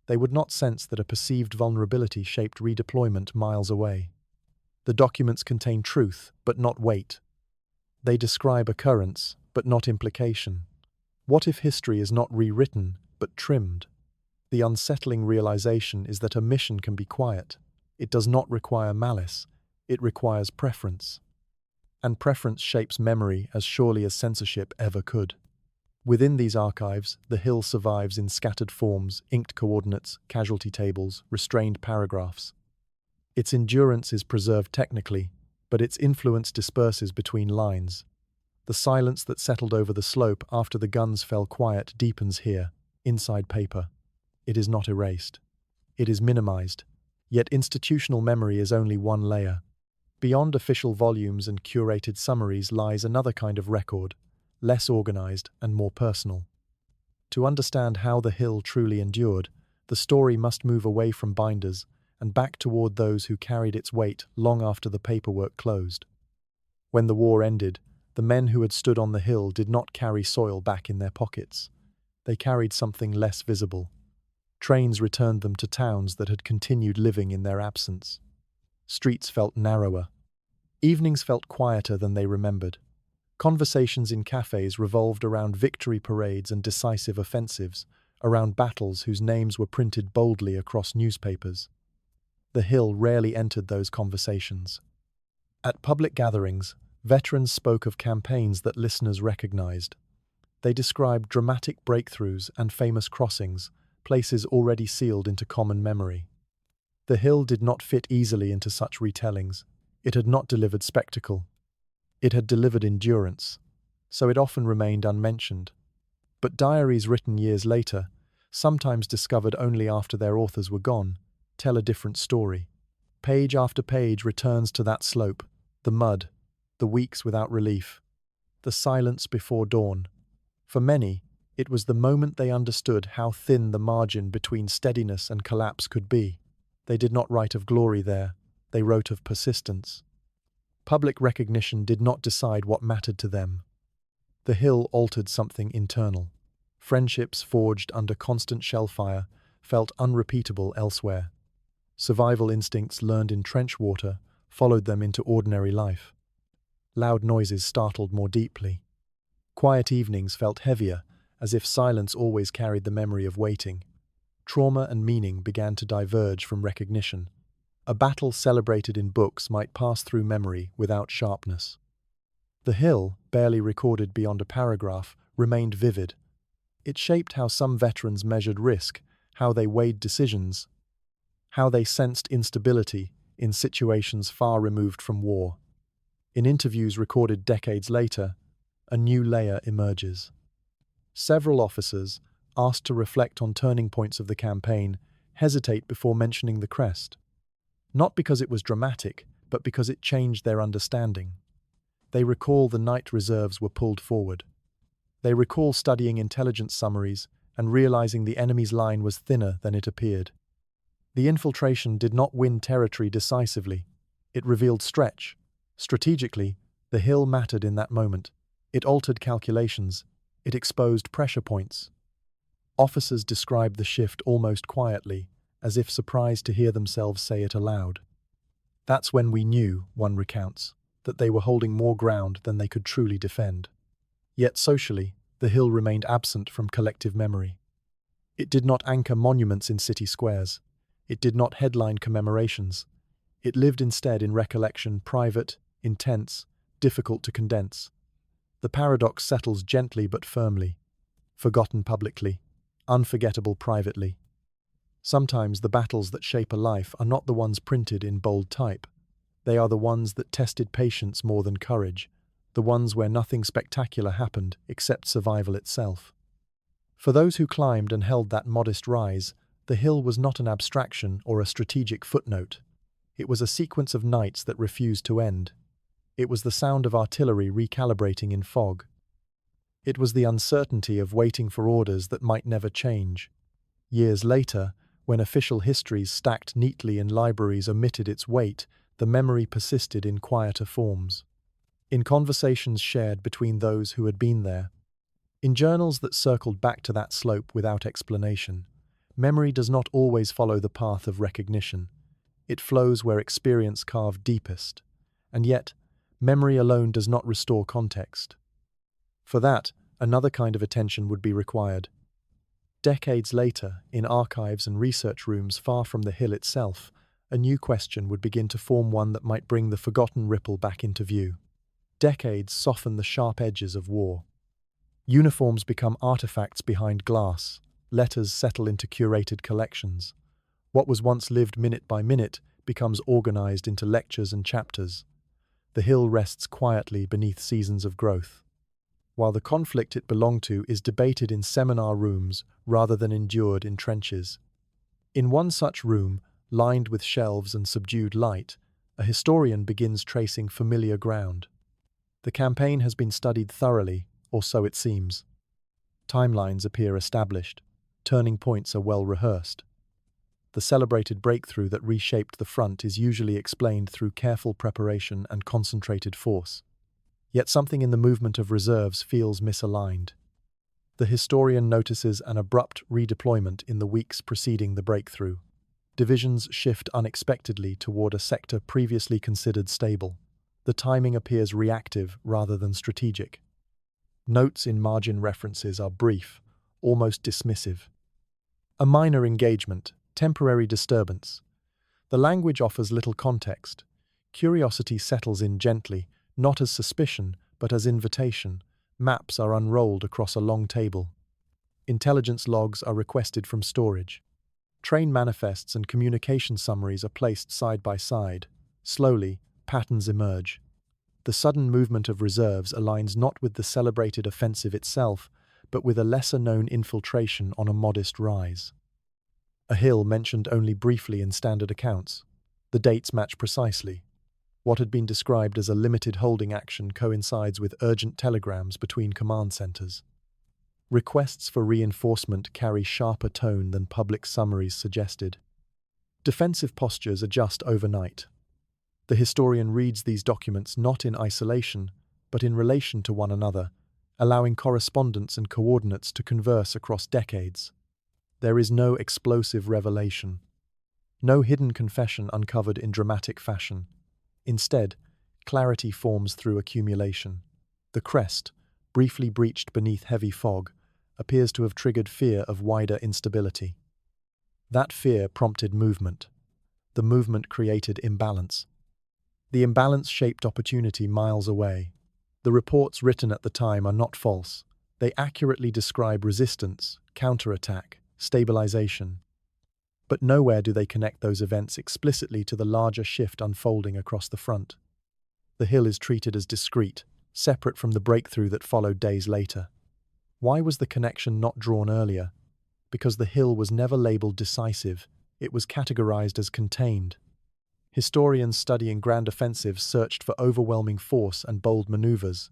They would not sense that a perceived vulnerability shaped redeployment miles away. The documents contain truth, but not weight. They describe occurrence, but not implication. What if history is not rewritten, but trimmed. The unsettling realization is that a mission can be quiet. It does not require malice. It requires preference. And preference shapes memory as surely as censorship ever could. Within these archives, the hill survives in scattered forms, inked coordinates, casualty tables, restrained paragraphs. Its endurance is preserved technically, but its influence disperses between lines. The silence that settled over the slope after the guns fell quiet deepens here, inside paper. It is not erased. It is minimized. Yet institutional memory is only one layer. Beyond official volumes and curated summaries lies another kind of record, less organized and more personal. To understand how the hill truly endured, the story must move away from binders and back toward those who carried its weight long after the paperwork closed. When the war ended, the men who had stood on the hill did not carry soil back in their pockets. They carried something less visible. Trains returned them to towns that had continued living in their absence. Streets felt narrower. Evenings felt quieter than they remembered. Conversations in cafes revolved around victory parades and decisive offensives, around battles whose names were printed boldly across newspapers. The hill rarely entered those conversations. At public gatherings, veterans spoke of campaigns that listeners recognized. They described dramatic breakthroughs and famous crossings, places already sealed into common memory. The hill did not fit easily into such retellings. It had not delivered spectacle. It had delivered endurance, so it often remained unmentioned. But diaries written years later, sometimes discovered only after their authors were gone, tell a different story. Page after page returns to that slope, the mud, the weeks without relief, the silence before dawn. For many, it was the moment they understood how thin the margin between steadiness and collapse could be. They did not write of glory there, they wrote of persistence. Public recognition did not decide what mattered to them. The hill altered something internal. Friendships forged under constant shellfire felt unrepeatable elsewhere. Survival instincts learned in trench warfare followed them into ordinary life. Loud noises startled more deeply. Quiet evenings felt heavier, as if silence always carried the memory of waiting. Trauma and meaning began to diverge from recognition. A battle celebrated in books might pass through memory without sharpness. The hill, barely recorded beyond a paragraph, remained vivid. It shaped how some veterans measured risk, how they weighed decisions, how they sensed instability in situations far removed from war. In interviews recorded decades later, a new layer emerges. Several officers, asked to reflect on turning points of the campaign, hesitate before mentioning the Crest. Not because it was dramatic, but because it changed their understanding. They recall the night reserves were pulled forward. They recall studying intelligence summaries and realizing the enemy's line was thinner than it appeared. The infiltration did not win territory decisively. It revealed stretch. Strategically, the hill mattered in that moment. It altered calculations. It exposed pressure points. Officers described the shift almost quietly, as if surprised to hear themselves say it aloud. That's when we knew, one recounts, that they were holding more ground than they could truly defend. Yet socially, the hill remained absent from collective memory. It did not anchor monuments in city squares. It did not headline commemorations. It lived instead in recollection, private, intense, difficult to condense. The paradox settles gently but firmly. Forgotten publicly, unforgettable privately. Sometimes the battles that shape a life are not the ones printed in bold type. They are the ones that tested patience more than courage, the ones where nothing spectacular happened except survival itself. For those who climbed and held that modest rise, the hill was not an abstraction or a strategic footnote. It was a sequence of nights that refused to end. It was the sound of artillery recalibrating in fog. It was the uncertainty of waiting for orders that might never change. Years later, when official histories stacked neatly in libraries omitted its weight, the memory persisted in quieter forms. In conversations shared between those who had been there. In journals that circled back to that slope without explanation. Memory does not always follow the path of recognition. It flows where experience carved deepest. And yet, memory alone does not restore context. For that, another kind of attention would be required. Decades later, in archives and research rooms far from the hill itself, a new question would begin to form, one that might bring the forgotten ripple back into view. Decades soften the sharp edges of war. Uniforms become artifacts behind glass, letters settle into curated collections. What was once lived minute by minute becomes organized into lectures and chapters. The hill rests quietly beneath seasons of growth, while the conflict it belonged to is debated in seminar rooms rather than endured in trenches. In one such room, lined with shelves and subdued light, a historian begins tracing familiar ground. The campaign has been studied thoroughly, or so it seems. Timelines appear established. Turning points are well rehearsed. The celebrated breakthrough that reshaped the front is usually explained through careful preparation and concentrated force. Yet something in the movement of reserves feels misaligned. The historian notices an abrupt redeployment in the weeks preceding the breakthrough. Divisions shift unexpectedly toward a sector previously considered stable. The timing appears reactive rather than strategic. Notes in margin references are brief, almost dismissive. A minor engagement, temporary disturbance. The language offers little context. Curiosity settles in gently, not as suspicion, but as invitation. Maps are unrolled across a long table. Intelligence logs are requested from storage. Train manifests and communication summaries are placed side by side. Slowly, patterns emerge. The sudden movement of reserves aligns not with the celebrated offensive itself, but with a lesser-known infiltration on a modest rise. A hill mentioned only briefly in standard accounts. The dates match precisely. What had been described as a limited holding action coincides with urgent telegrams between command centers. Requests for reinforcement carry sharper tone than public summaries suggested. Defensive postures adjust overnight. The historian reads these documents not in isolation, but in relation to one another, allowing correspondence and coordinates to converse across decades. There is no explosive revelation, no hidden confession uncovered in dramatic fashion. Instead, clarity forms through accumulation. The Crest, briefly breached beneath heavy fog, appears to have triggered fear of wider instability. That fear prompted movement. The movement created imbalance. The imbalance shaped opportunity miles away. The reports written at the time are not false. They accurately describe resistance, counterattack, stabilization. But nowhere do they connect those events explicitly to the larger shift unfolding across the front. The hill is treated as discrete, separate from the breakthrough that followed days later. Why was the connection not drawn earlier? Because the hill was never labeled decisive, it was categorized as contained. Historians studying grand offensives searched for overwhelming force and bold maneuvers.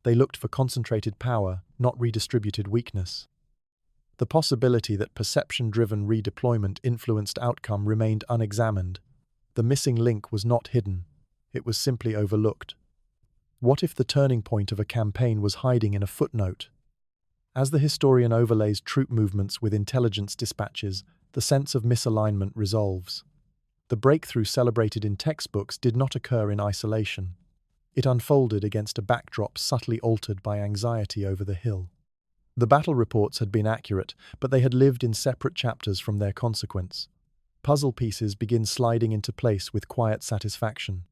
They looked for concentrated power, not redistributed weakness. The possibility that perception-driven redeployment influenced outcome remained unexamined. The missing link was not hidden. It was simply overlooked. What if the turning point of a campaign was hiding in a footnote? As the historian overlays troop movements with intelligence dispatches, the sense of misalignment resolves. The breakthrough celebrated in textbooks did not occur in isolation. It unfolded against a backdrop subtly altered by anxiety over the hill. The battle reports had been accurate, but they had lived in separate chapters from their consequence. Puzzle pieces begin sliding into place with quiet satisfaction.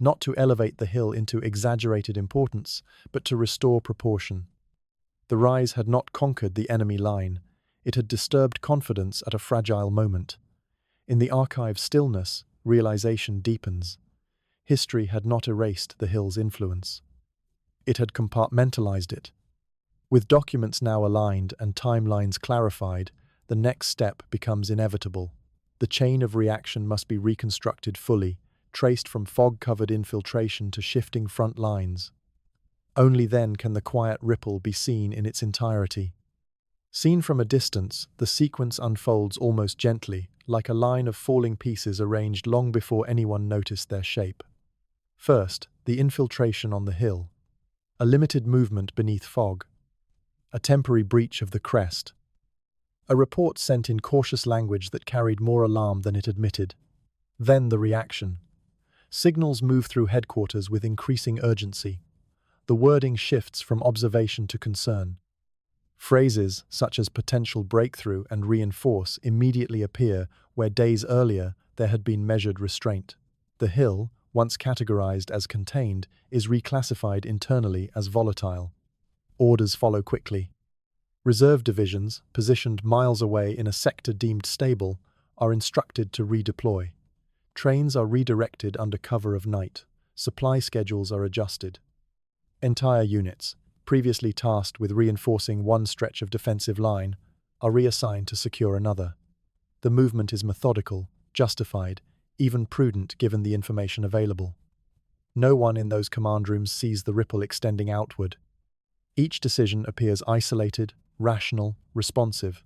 Not to elevate the hill into exaggerated importance, but to restore proportion. The rise had not conquered the enemy line. It had disturbed confidence at a fragile moment. In the archive stillness, realization deepens. History had not erased the hill's influence. It had compartmentalized it. With documents now aligned and timelines clarified, the next step becomes inevitable. The chain of reaction must be reconstructed fully, traced from fog-covered infiltration to shifting front lines. Only then can the quiet ripple be seen in its entirety. Seen from a distance, the sequence unfolds almost gently, like a line of falling pieces arranged long before anyone noticed their shape. First, the infiltration on the hill. A limited movement beneath fog. A temporary breach of the Crest. A report sent in cautious language that carried more alarm than it admitted. Then the reaction. Signals move through headquarters with increasing urgency. The wording shifts from observation to concern. Phrases such as potential breakthrough and reinforce immediately appear where days earlier there had been measured restraint. The hill, once categorized as contained, is reclassified internally as volatile. Orders follow quickly. Reserve divisions, positioned miles away in a sector deemed stable, are instructed to redeploy. Trains are redirected under cover of night. Supply schedules are adjusted. Entire units, previously tasked with reinforcing one stretch of defensive line, are reassigned to secure another. The movement is methodical, justified, even prudent given the information available. No one in those command rooms sees the ripple extending outward. Each decision appears isolated, rational, responsive.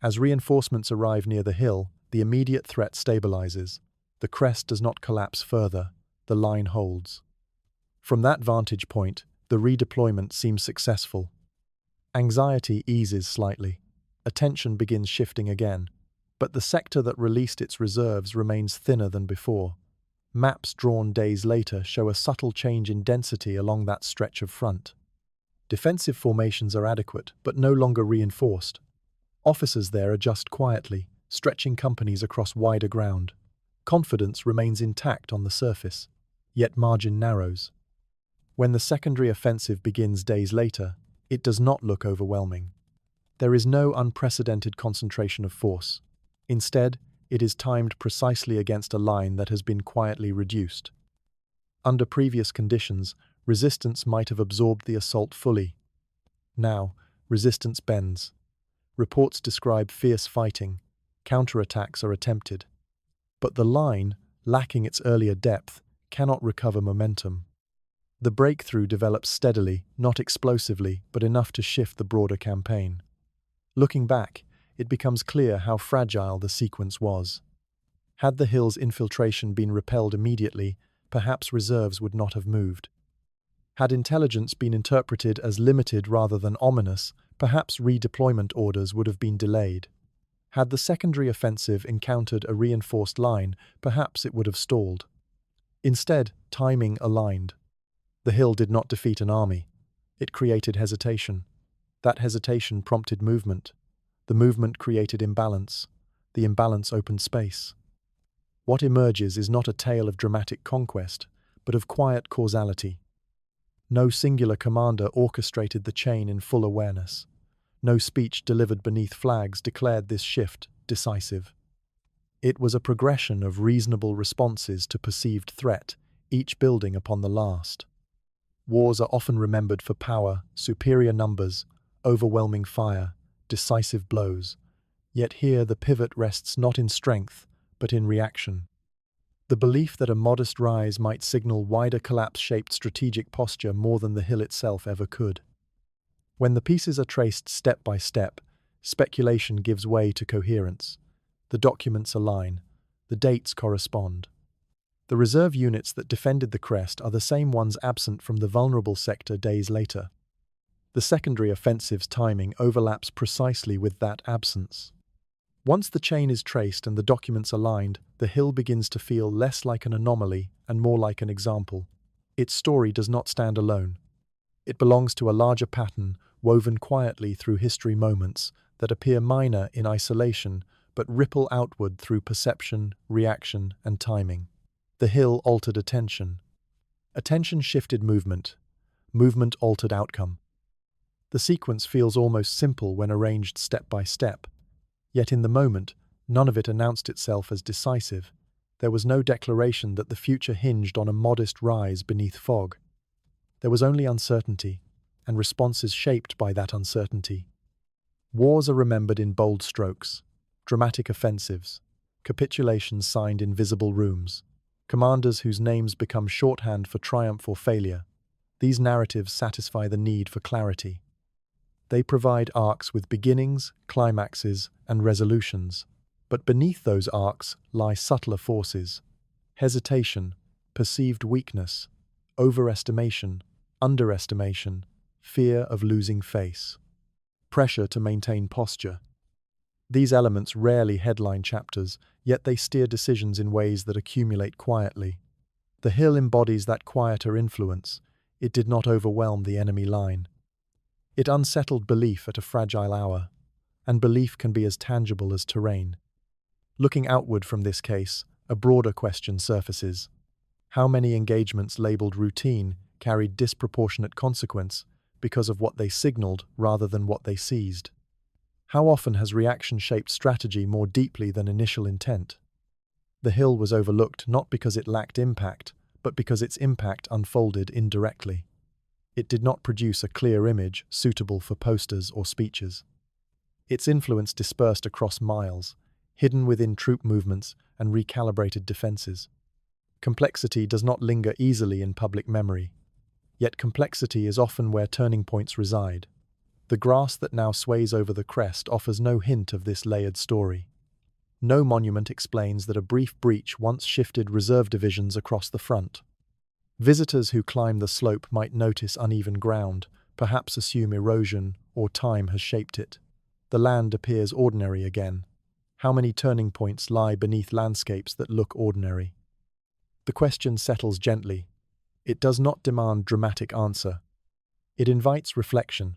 As reinforcements arrive near the hill, the immediate threat stabilizes. The crest does not collapse further. The line holds. From that vantage point, the redeployment seems successful. Anxiety eases slightly. Attention begins shifting again. But the sector that released its reserves remains thinner than before. Maps drawn days later show a subtle change in density along that stretch of front. Defensive formations are adequate, but no longer reinforced. Officers there adjust quietly, stretching companies across wider ground. Confidence remains intact on the surface, yet margin narrows. When the secondary offensive begins days later, it does not look overwhelming. There is no unprecedented concentration of force. Instead, it is timed precisely against a line that has been quietly reduced. Under previous conditions, resistance might have absorbed the assault fully. Now, resistance bends. Reports describe fierce fighting. Counterattacks are attempted. But the line, lacking its earlier depth, cannot recover momentum. The breakthrough develops steadily, not explosively, but enough to shift the broader campaign. Looking back, it becomes clear how fragile the sequence was. Had the hill's infiltration been repelled immediately, perhaps reserves would not have moved. Had intelligence been interpreted as limited rather than ominous, perhaps redeployment orders would have been delayed. Had the secondary offensive encountered a reinforced line, perhaps it would have stalled. Instead, timing aligned. The hill did not defeat an army. It created hesitation. That hesitation prompted movement. The movement created imbalance. The imbalance opened space. What emerges is not a tale of dramatic conquest, but of quiet causality. No singular commander orchestrated the chain in full awareness. No speech delivered beneath flags declared this shift decisive. It was a progression of reasonable responses to perceived threat, each building upon the last. Wars are often remembered for power, superior numbers, overwhelming fire, decisive blows. Yet here the pivot rests not in strength, but in reaction. The belief that a modest rise might signal wider collapse shaped strategic posture more than the hill itself ever could. When the pieces are traced step by step, speculation gives way to coherence. The documents align. The dates correspond. The reserve units that defended the crest are the same ones absent from the vulnerable sector days later. The secondary offensive's timing overlaps precisely with that absence. Once the chain is traced and the documents aligned, the hill begins to feel less like an anomaly and more like an example. Its story does not stand alone. It belongs to a larger pattern woven quietly through history moments that appear minor in isolation but ripple outward through perception, reaction, and timing. The hill altered attention. Attention shifted movement. Movement altered outcome. The sequence feels almost simple when arranged step by step. Yet in the moment, none of it announced itself as decisive. There was no declaration that the future hinged on a modest rise beneath fog. There was only uncertainty, and responses shaped by that uncertainty. Wars are remembered in bold strokes, dramatic offensives, capitulations signed in visible rooms, commanders whose names become shorthand for triumph or failure. These narratives satisfy the need for clarity. They provide arcs with beginnings, climaxes, and resolutions. But beneath those arcs lie subtler forces: hesitation, perceived weakness, overestimation, underestimation, fear of losing face, pressure to maintain posture. These elements rarely headline chapters, yet they steer decisions in ways that accumulate quietly. The hill embodies that quieter influence. It did not overwhelm the enemy line. It unsettled belief at a fragile hour, and belief can be as tangible as terrain. Looking outward from this case, a broader question surfaces. How many engagements labeled routine carried disproportionate consequence because of what they signaled rather than what they seized? How often has reaction shaped strategy more deeply than initial intent? The hill was overlooked not because it lacked impact, but because its impact unfolded indirectly. It did not produce a clear image suitable for posters or speeches. Its influence dispersed across miles, hidden within troop movements and recalibrated defenses. Complexity does not linger easily in public memory, yet complexity is often where turning points reside. The grass that now sways over the crest offers no hint of this layered story. No monument explains that a brief breach once shifted reserve divisions across the front. Visitors who climb the slope might notice uneven ground, perhaps assume erosion or time has shaped it. The land appears ordinary again. How many turning points lie beneath landscapes that look ordinary? The question settles gently. It does not demand dramatic answer. It invites reflection.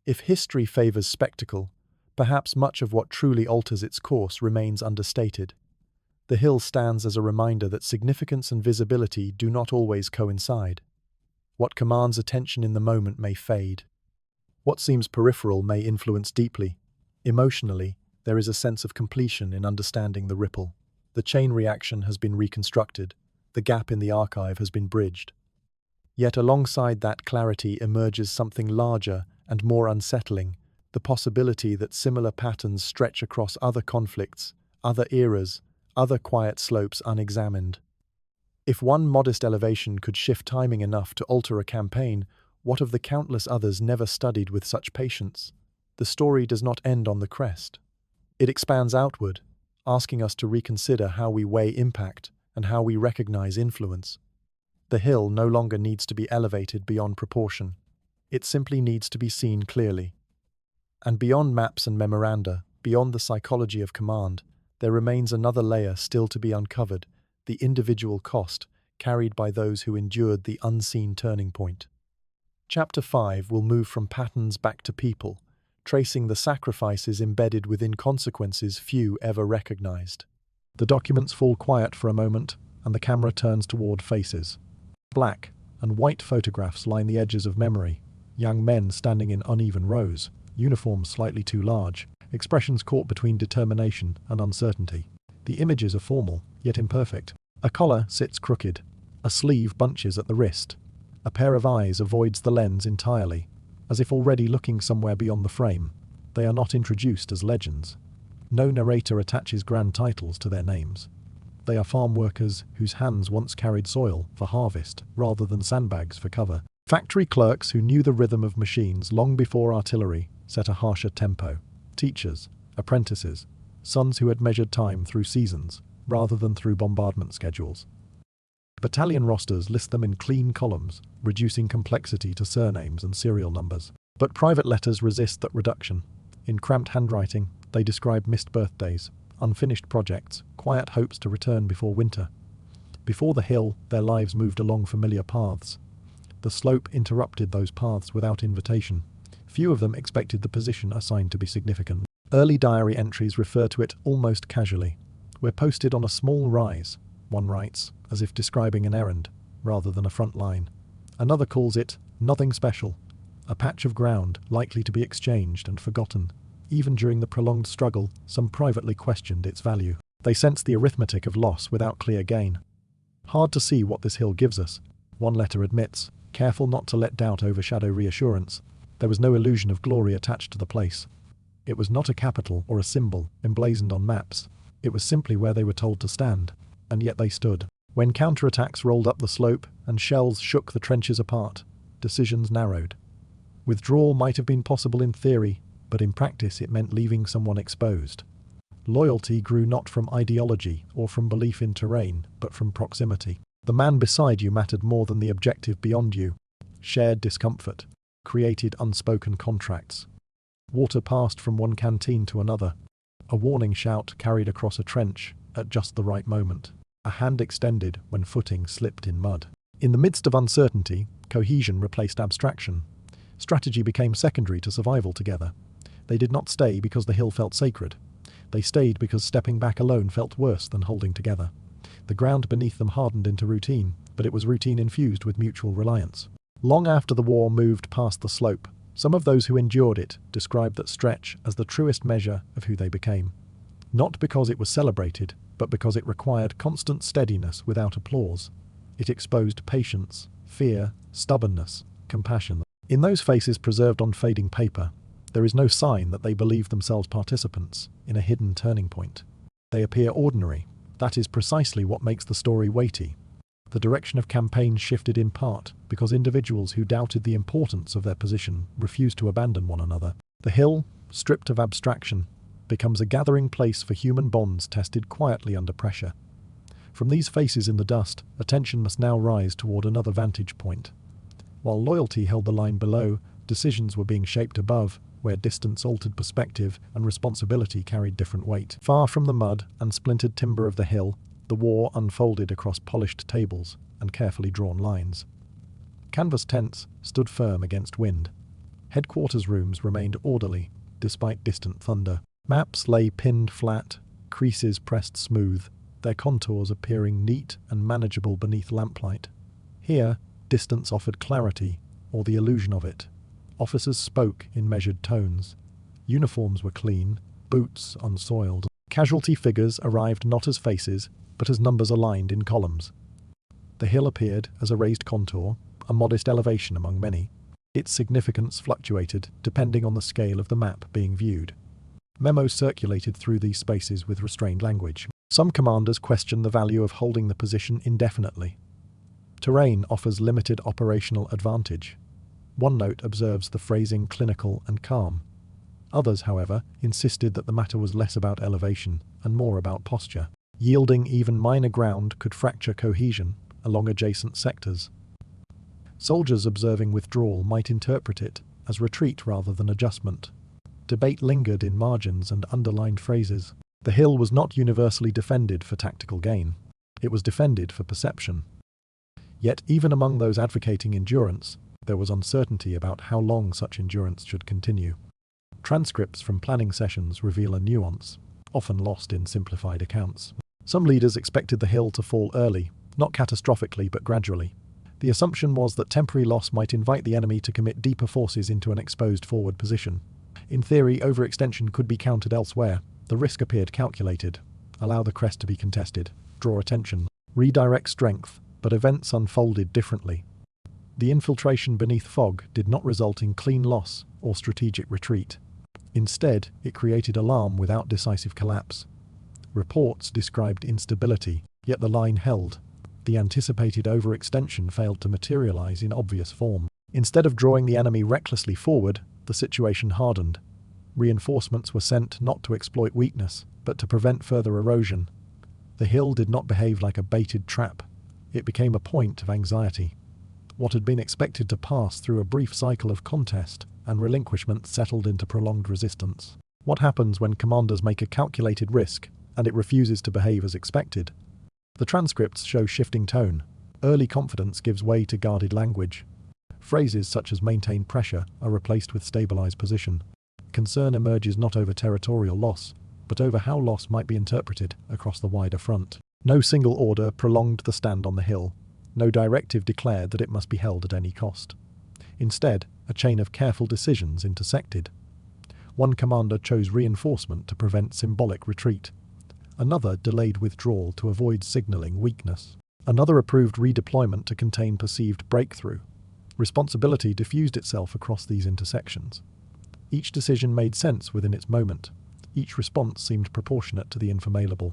If history favors spectacle, perhaps much of what truly alters its course remains understated. The hill stands as a reminder that significance and visibility do not always coincide. What commands attention in the moment may fade. What seems peripheral may influence deeply. Emotionally, there is a sense of completion in understanding the ripple. The chain reaction has been reconstructed. The gap in the archive has been bridged. Yet alongside that clarity emerges something larger and more unsettling, the possibility that similar patterns stretch across other conflicts, other eras, other quiet slopes unexamined. If one modest elevation could shift timing enough to alter a campaign, what of the countless others never studied with such patience? The story does not end on the crest. It expands outward, asking us to reconsider how we weigh impact and how we recognize influence. The hill no longer needs to be elevated beyond proportion. It simply needs to be seen clearly. And beyond maps and memoranda, beyond the psychology of command, there remains another layer still to be uncovered, the individual cost carried by those who endured the unseen turning point. Chapter 5 will move from patterns back to people, tracing the sacrifices embedded within consequences few ever recognized. The documents fall quiet for a moment, and the camera turns toward faces. Black and white photographs line the edges of memory, young men standing in uneven rows, uniforms slightly too large, expressions caught between determination and uncertainty. The images are formal, yet imperfect. A collar sits crooked, a sleeve bunches at the wrist, a pair of eyes avoids the lens entirely, as if already looking somewhere beyond the frame. They are not introduced as legends. No narrator attaches grand titles to their names. They are farm workers whose hands once carried soil for harvest rather than sandbags for cover. Factory clerks who knew the rhythm of machines long before artillery set a harsher tempo. Teachers, apprentices, sons who had measured time through seasons rather than through bombardment schedules. Battalion rosters list them in clean columns, reducing complexity to surnames and serial numbers. But private letters resist that reduction. In cramped handwriting, they describe missed birthdays, unfinished projects, quiet hopes to return before winter. Before the hill, their lives moved along familiar paths. The slope interrupted those paths without invitation. Few of them expected the position assigned to be significant. Early diary entries refer to it almost casually. "We're posted on a small rise," one writes, as if describing an errand, rather than a front line. Another calls it "nothing special," a patch of ground likely to be exchanged and forgotten. Even during the prolonged struggle, some privately questioned its value. They sensed the arithmetic of loss without clear gain. Hard to see what this hill gives us, one letter admits, careful not to let doubt overshadow reassurance. There was no illusion of glory attached to the place. It was not a capital or a symbol emblazoned on maps. It was simply where they were told to stand, and yet they stood. When counterattacks rolled up the slope and shells shook the trenches apart, decisions narrowed. Withdrawal might have been possible in theory, but in practice it meant leaving someone exposed. Loyalty grew not from ideology or from belief in terrain, but from proximity. The man beside you mattered more than the objective beyond you. Shared discomfort created unspoken contracts. Water passed from one canteen to another. A warning shout carried across a trench at just the right moment. A hand extended when footing slipped in mud. In the midst of uncertainty, cohesion replaced abstraction. Strategy became secondary to survival together. They did not stay because the hill felt sacred. They stayed because stepping back alone felt worse than holding together. The ground beneath them hardened into routine, but it was routine infused with mutual reliance. Long after the war moved past the slope, some of those who endured it described that stretch as the truest measure of who they became. Not because it was celebrated, but because it required constant steadiness without applause. It exposed patience, fear, stubbornness, compassion. In those faces preserved on fading paper, there is no sign that they believe themselves participants in a hidden turning point. They appear ordinary. That is precisely what makes the story weighty. The direction of campaigns shifted in part because individuals who doubted the importance of their position refused to abandon one another. The hill, stripped of abstraction, becomes a gathering place for human bonds tested quietly under pressure. From these faces in the dust, attention must now rise toward another vantage point. While loyalty held the line below, decisions were being shaped above, where distance altered perspective and responsibility carried different weight. Far from the mud and splintered timber of the hill, the war unfolded across polished tables and carefully drawn lines. Canvas tents stood firm against wind. Headquarters rooms remained orderly, despite distant thunder. Maps lay pinned flat, creases pressed smooth, their contours appearing neat and manageable beneath lamplight. Here, distance offered clarity, or the illusion of it. Officers spoke in measured tones. Uniforms were clean, boots unsoiled. Casualty figures arrived not as faces, but as numbers aligned in columns. The hill appeared as a raised contour, a modest elevation among many. Its significance fluctuated depending on the scale of the map being viewed. Memos circulated through these spaces with restrained language. Some commanders questioned the value of holding the position indefinitely. Terrain offers limited operational advantage. One note observes the phrasing clinical and calm. Others, however, insisted that the matter was less about elevation and more about posture. Yielding even minor ground could fracture cohesion along adjacent sectors. Soldiers observing withdrawal might interpret it as retreat rather than adjustment. Debate lingered in margins and underlined phrases. The hill was not universally defended for tactical gain. It was defended for perception. Yet even among those advocating endurance, there was uncertainty about how long such endurance should continue. Transcripts from planning sessions reveal a nuance, often lost in simplified accounts. Some leaders expected the hill to fall early, not catastrophically but gradually. The assumption was that temporary loss might invite the enemy to commit deeper forces into an exposed forward position. In theory, overextension could be countered elsewhere. The risk appeared calculated. Allow the crest to be contested, draw attention, redirect strength, but events unfolded differently. The infiltration beneath fog did not result in clean loss or strategic retreat. Instead, it created alarm without decisive collapse. Reports described instability, yet the line held. The anticipated overextension failed to materialize in obvious form. Instead of drawing the enemy recklessly forward, the situation hardened. Reinforcements were sent not to exploit weakness, but to prevent further erosion. The hill did not behave like a baited trap. It became a point of anxiety. What had been expected to pass through a brief cycle of contest and relinquishment settled into prolonged resistance. What happens when commanders make a calculated risk and it refuses to behave as expected? The transcripts show shifting tone. Early confidence gives way to guarded language. Phrases such as maintain pressure are replaced with stabilize position. Concern emerges not over territorial loss, but over how loss might be interpreted across the wider front. No single order prolonged the stand on the hill. No directive declared that it must be held at any cost. Instead, a chain of careful decisions intersected. One commander chose reinforcement to prevent symbolic retreat. Another delayed withdrawal to avoid signaling weakness. Another approved redeployment to contain perceived breakthrough. Responsibility diffused itself across these intersections. Each decision made sense within its moment. Each response seemed proportionate to the infammalable.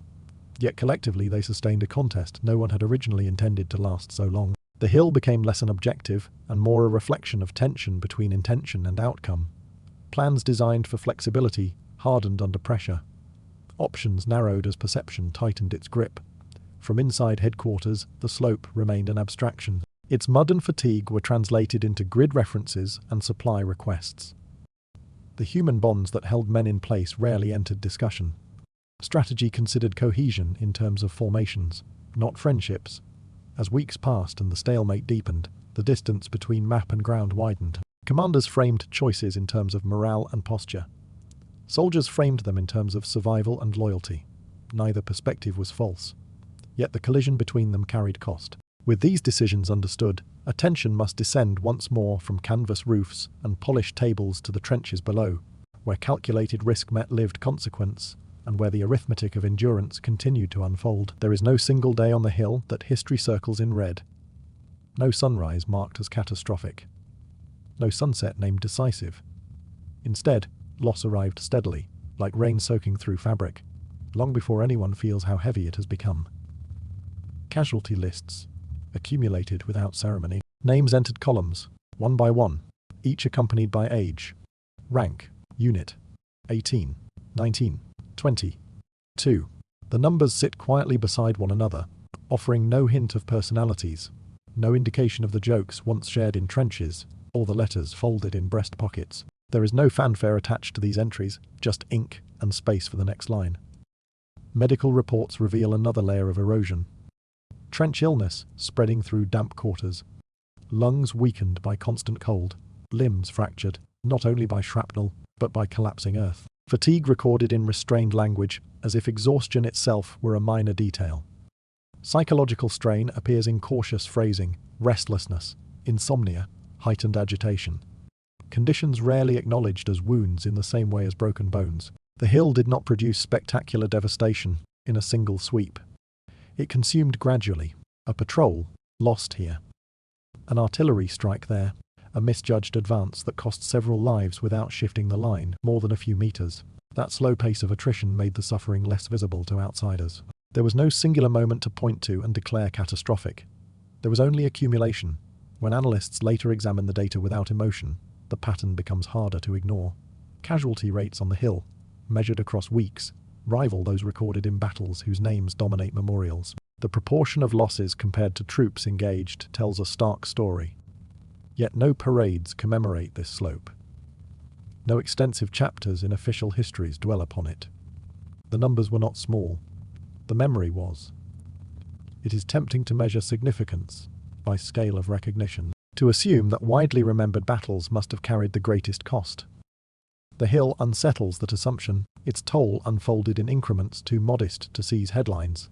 Yet collectively they sustained a contest no one had originally intended to last so long. The hill became less an objective and more a reflection of tension between intention and outcome. Plans designed for flexibility hardened under pressure. Options narrowed as perception tightened its grip. From inside headquarters, the slope remained an abstraction. Its mud and fatigue were translated into grid references and supply requests. The human bonds that held men in place rarely entered discussion. Strategy considered cohesion in terms of formations, not friendships. As weeks passed and the stalemate deepened, the distance between map and ground widened. Commanders framed choices in terms of morale and posture. Soldiers framed them in terms of survival and loyalty. Neither perspective was false. Yet the collision between them carried cost. With these decisions understood, attention must descend once more from canvas roofs and polished tables to the trenches below, where calculated risk met lived consequence, and where the arithmetic of endurance continued to unfold. There is no single day on the hill that history circles in red. No sunrise marked as catastrophic. No sunset named decisive. Instead, loss arrived steadily, like rain soaking through fabric, long before anyone feels how heavy it has become. Casualty lists accumulated without ceremony. Names entered columns, one by one, each accompanied by age, rank, unit, 18, 19, 20, 2. The numbers sit quietly beside one another, offering no hint of personalities, no indication of the jokes once shared in trenches, or the letters folded in breast pockets. There is no fanfare attached to these entries, just ink and space for the next line. Medical reports reveal another layer of erosion. Trench illness spreading through damp quarters. Lungs weakened by constant cold. Limbs fractured, not only by shrapnel, but by collapsing earth. Fatigue recorded in restrained language, as if exhaustion itself were a minor detail. Psychological strain appears in cautious phrasing, restlessness, insomnia, heightened agitation. Conditions rarely acknowledged as wounds in the same way as broken bones. The hill did not produce spectacular devastation in a single sweep. It consumed gradually. A patrol, lost here. An artillery strike there. A misjudged advance that cost several lives without shifting the line more than a few meters. That slow pace of attrition made the suffering less visible to outsiders. There was no singular moment to point to and declare catastrophic. There was only accumulation. When analysts later examine the data without emotion, the pattern becomes harder to ignore. Casualty rates on the hill, measured across weeks, rival those recorded in battles whose names dominate memorials. The proportion of losses compared to troops engaged tells a stark story. Yet no parades commemorate this slope. No extensive chapters in official histories dwell upon it. The numbers were not small. The memory was. It is tempting to measure significance by scale of recognition, to assume that widely remembered battles must have carried the greatest cost. The hill unsettles that assumption, its toll unfolded in increments too modest to seize headlines,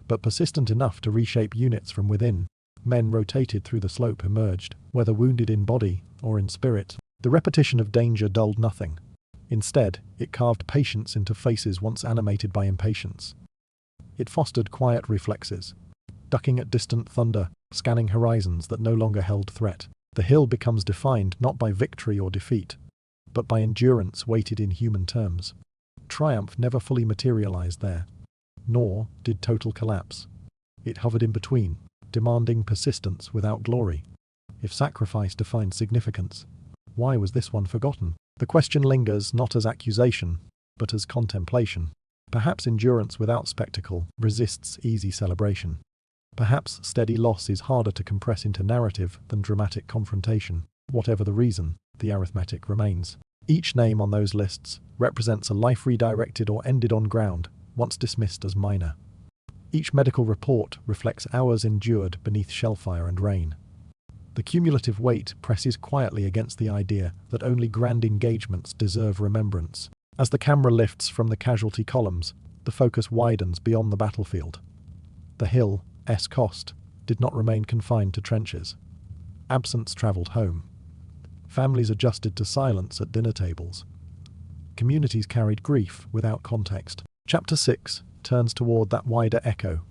but persistent enough to reshape units from within. Men rotated through the slope emerged, whether wounded in body or in spirit. The repetition of danger dulled nothing. Instead, it carved patience into faces once animated by impatience. It fostered quiet reflexes, ducking at distant thunder, scanning horizons that no longer held threat. The hill becomes defined not by victory or defeat, but by endurance weighted in human terms. Triumph never fully materialized there, nor did total collapse. It hovered in between, demanding persistence without glory. If sacrifice defined significance, why was this one forgotten? The question lingers not as accusation, but as contemplation. Perhaps endurance without spectacle resists easy celebration. Perhaps steady loss is harder to compress into narrative than dramatic confrontation. Whatever the reason, the arithmetic remains. Each name on those lists represents a life redirected or ended on ground, once dismissed as minor. Each medical report reflects hours endured beneath shellfire and rain. The cumulative weight presses quietly against the idea that only grand engagements deserve remembrance. As the camera lifts from the casualty columns, the focus widens beyond the battlefield. The hill's cost did not remain confined to trenches. Absence travelled home. Families adjusted to silence at dinner tables. Communities carried grief without context. Chapter 6 turns toward that wider echo,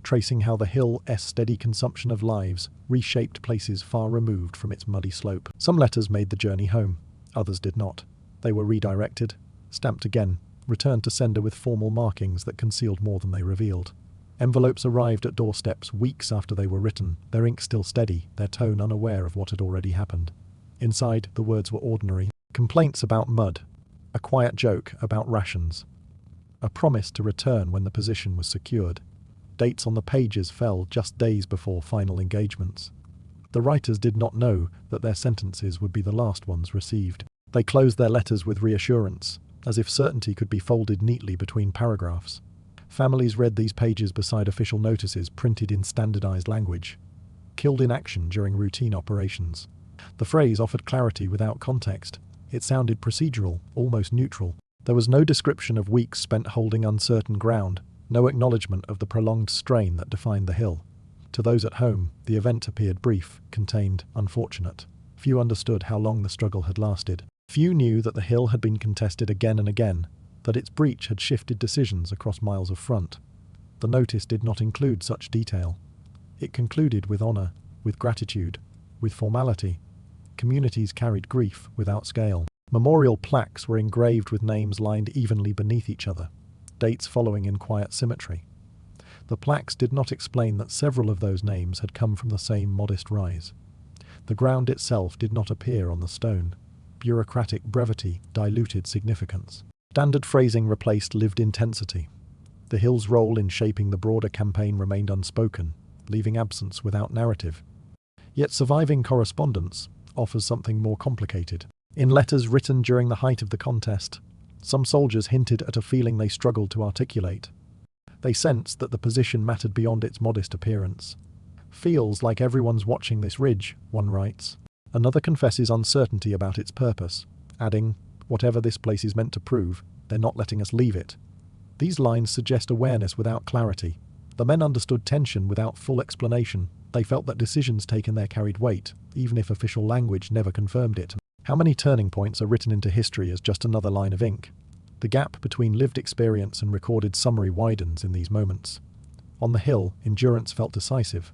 tracing how the hill's steady consumption of lives reshaped places far removed from its muddy slope. Some letters made the journey home, others did not. They were redirected, stamped again, returned to sender with formal markings that concealed more than they revealed. Envelopes arrived at doorsteps weeks after they were written, their ink still steady, their tone unaware of what had already happened. Inside, the words were ordinary. Complaints about mud, a quiet joke about rations, a promise to return when the position was secured. Dates on the pages fell just days before final engagements. The writers did not know that their sentences would be the last ones received. They closed their letters with reassurance, as if certainty could be folded neatly between paragraphs. Families read these pages beside official notices printed in standardized language. Killed in action during routine operations. The phrase offered clarity without context. It sounded procedural, almost neutral. There was no description of weeks spent holding uncertain ground, no acknowledgement of the prolonged strain that defined the hill. To those at home, the event appeared brief, contained, unfortunate. Few understood how long the struggle had lasted. Few knew that the hill had been contested again and again, that its breach had shifted decisions across miles of front. The notice did not include such detail. It concluded with honour, with gratitude, with formality. Communities carried grief without scale. Memorial plaques were engraved with names lined evenly beneath each other, dates following in quiet symmetry. The plaques did not explain that several of those names had come from the same modest rise. The ground itself did not appear on the stone. Bureaucratic brevity diluted significance. Standard phrasing replaced lived intensity. The hill's role in shaping the broader campaign remained unspoken, leaving absence without narrative. Yet surviving correspondence offers something more complicated. In letters written during the height of the contest, some soldiers hinted at a feeling they struggled to articulate. They sensed that the position mattered beyond its modest appearance. "Feels like everyone's watching this ridge," one writes. Another confesses uncertainty about its purpose, adding, "Whatever this place is meant to prove, they're not letting us leave it." These lines suggest awareness without clarity. The men understood tension without full explanation. They felt that decisions taken there carried weight, even if official language never confirmed it. How many turning points are written into history as just another line of ink? The gap between lived experience and recorded summary widens in these moments. On the hill, endurance felt decisive.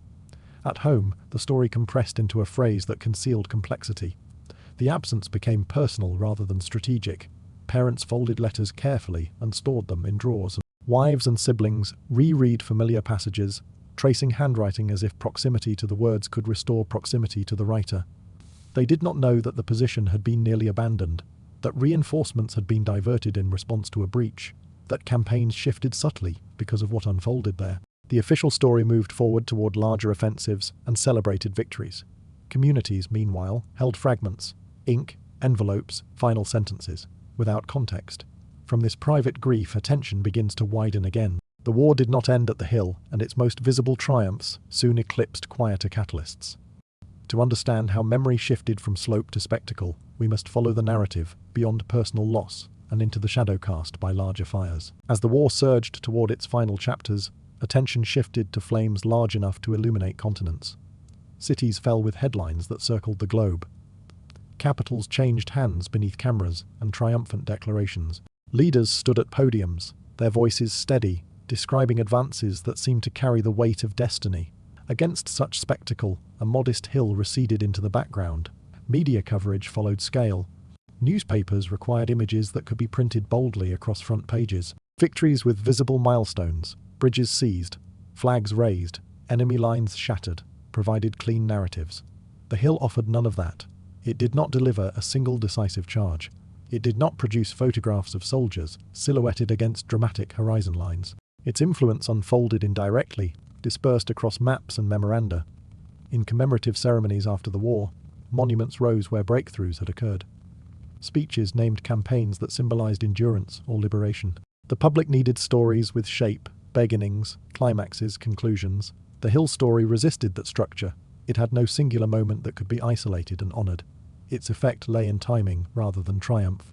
At home, the story compressed into a phrase that concealed complexity. The absence became personal rather than strategic. Parents folded letters carefully and stored them in drawers. Wives and siblings reread familiar passages, tracing handwriting as if proximity to the words could restore proximity to the writer. They did not know that the position had been nearly abandoned, that reinforcements had been diverted in response to a breach, that campaigns shifted subtly because of what unfolded there. The official story moved forward toward larger offensives and celebrated victories. Communities, meanwhile, held fragments, ink, envelopes, final sentences, without context. From this private grief, attention begins to widen again. The war did not end at the hill, and its most visible triumphs soon eclipsed quieter catalysts. To understand how memory shifted from slope to spectacle, we must follow the narrative beyond personal loss and into the shadow cast by larger fires. As the war surged toward its final chapters, attention shifted to flames large enough to illuminate continents. Cities fell with headlines that circled the globe. Capitals changed hands beneath cameras and triumphant declarations. Leaders stood at podiums, their voices steady, describing advances that seemed to carry the weight of destiny. Against such spectacle, a modest hill receded into the background. Media coverage followed scale. Newspapers required images that could be printed boldly across front pages. Victories with visible milestones, bridges seized, flags raised, enemy lines shattered, provided clean narratives. The hill offered none of that. It did not deliver a single decisive charge. It did not produce photographs of soldiers silhouetted against dramatic horizon lines. Its influence unfolded indirectly, dispersed across maps and memoranda. In commemorative ceremonies after the war, monuments rose where breakthroughs had occurred. Speeches named campaigns that symbolized endurance or liberation. The public needed stories with shape, beginnings, climaxes, conclusions. The hill story resisted that structure. It had no singular moment that could be isolated and honored. Its effect lay in timing rather than triumph.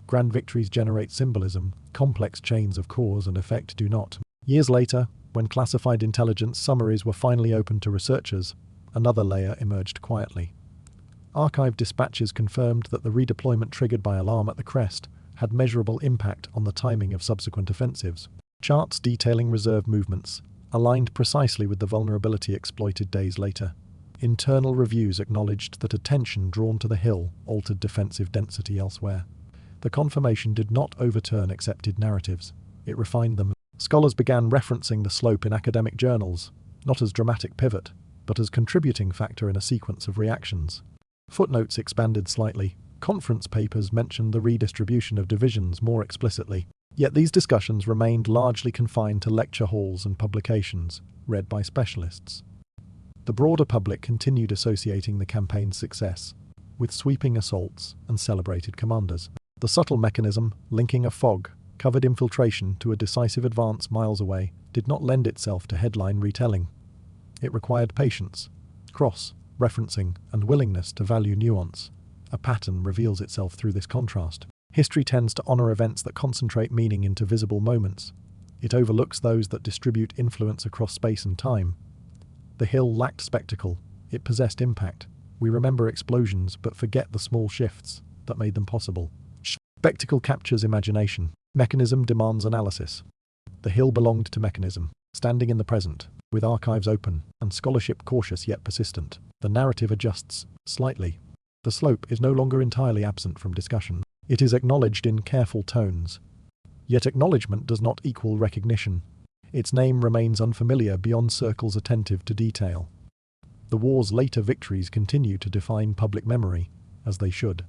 Grand victories generate symbolism, complex chains of cause and effect do not. Years later, when classified intelligence summaries were finally opened to researchers, another layer emerged quietly. Archive dispatches confirmed that the redeployment triggered by alarm at the Crest had measurable impact on the timing of subsequent offensives. Charts detailing reserve movements aligned precisely with the vulnerability exploited days later. Internal reviews acknowledged that attention drawn to the hill altered defensive density elsewhere. The confirmation did not overturn accepted narratives. It refined them. Scholars began referencing the slope in academic journals, not as dramatic pivot, but as contributing factor in a sequence of reactions. Footnotes expanded slightly. Conference papers mentioned the redistribution of divisions more explicitly. Yet these discussions remained largely confined to lecture halls and publications, read by specialists. The broader public continued associating the campaign's success with sweeping assaults and celebrated commanders. The subtle mechanism, linking a fog-covered infiltration to a decisive advance miles away, did not lend itself to headline retelling. It required patience, referencing, and willingness to value nuance. A pattern reveals itself through this contrast. History tends to honor events that concentrate meaning into visible moments. It overlooks those that distribute influence across space and time. The hill lacked spectacle. It possessed impact. We remember explosions, but forget the small shifts that made them possible. Spectacle captures imagination. Mechanism demands analysis. The hill belonged to mechanism, standing in the present, with archives open, and scholarship cautious yet persistent. The narrative adjusts slightly. The slope is no longer entirely absent from discussion. It is acknowledged in careful tones. Yet acknowledgement does not equal recognition. Its name remains unfamiliar beyond circles attentive to detail. The war's later victories continue to define public memory, as they should.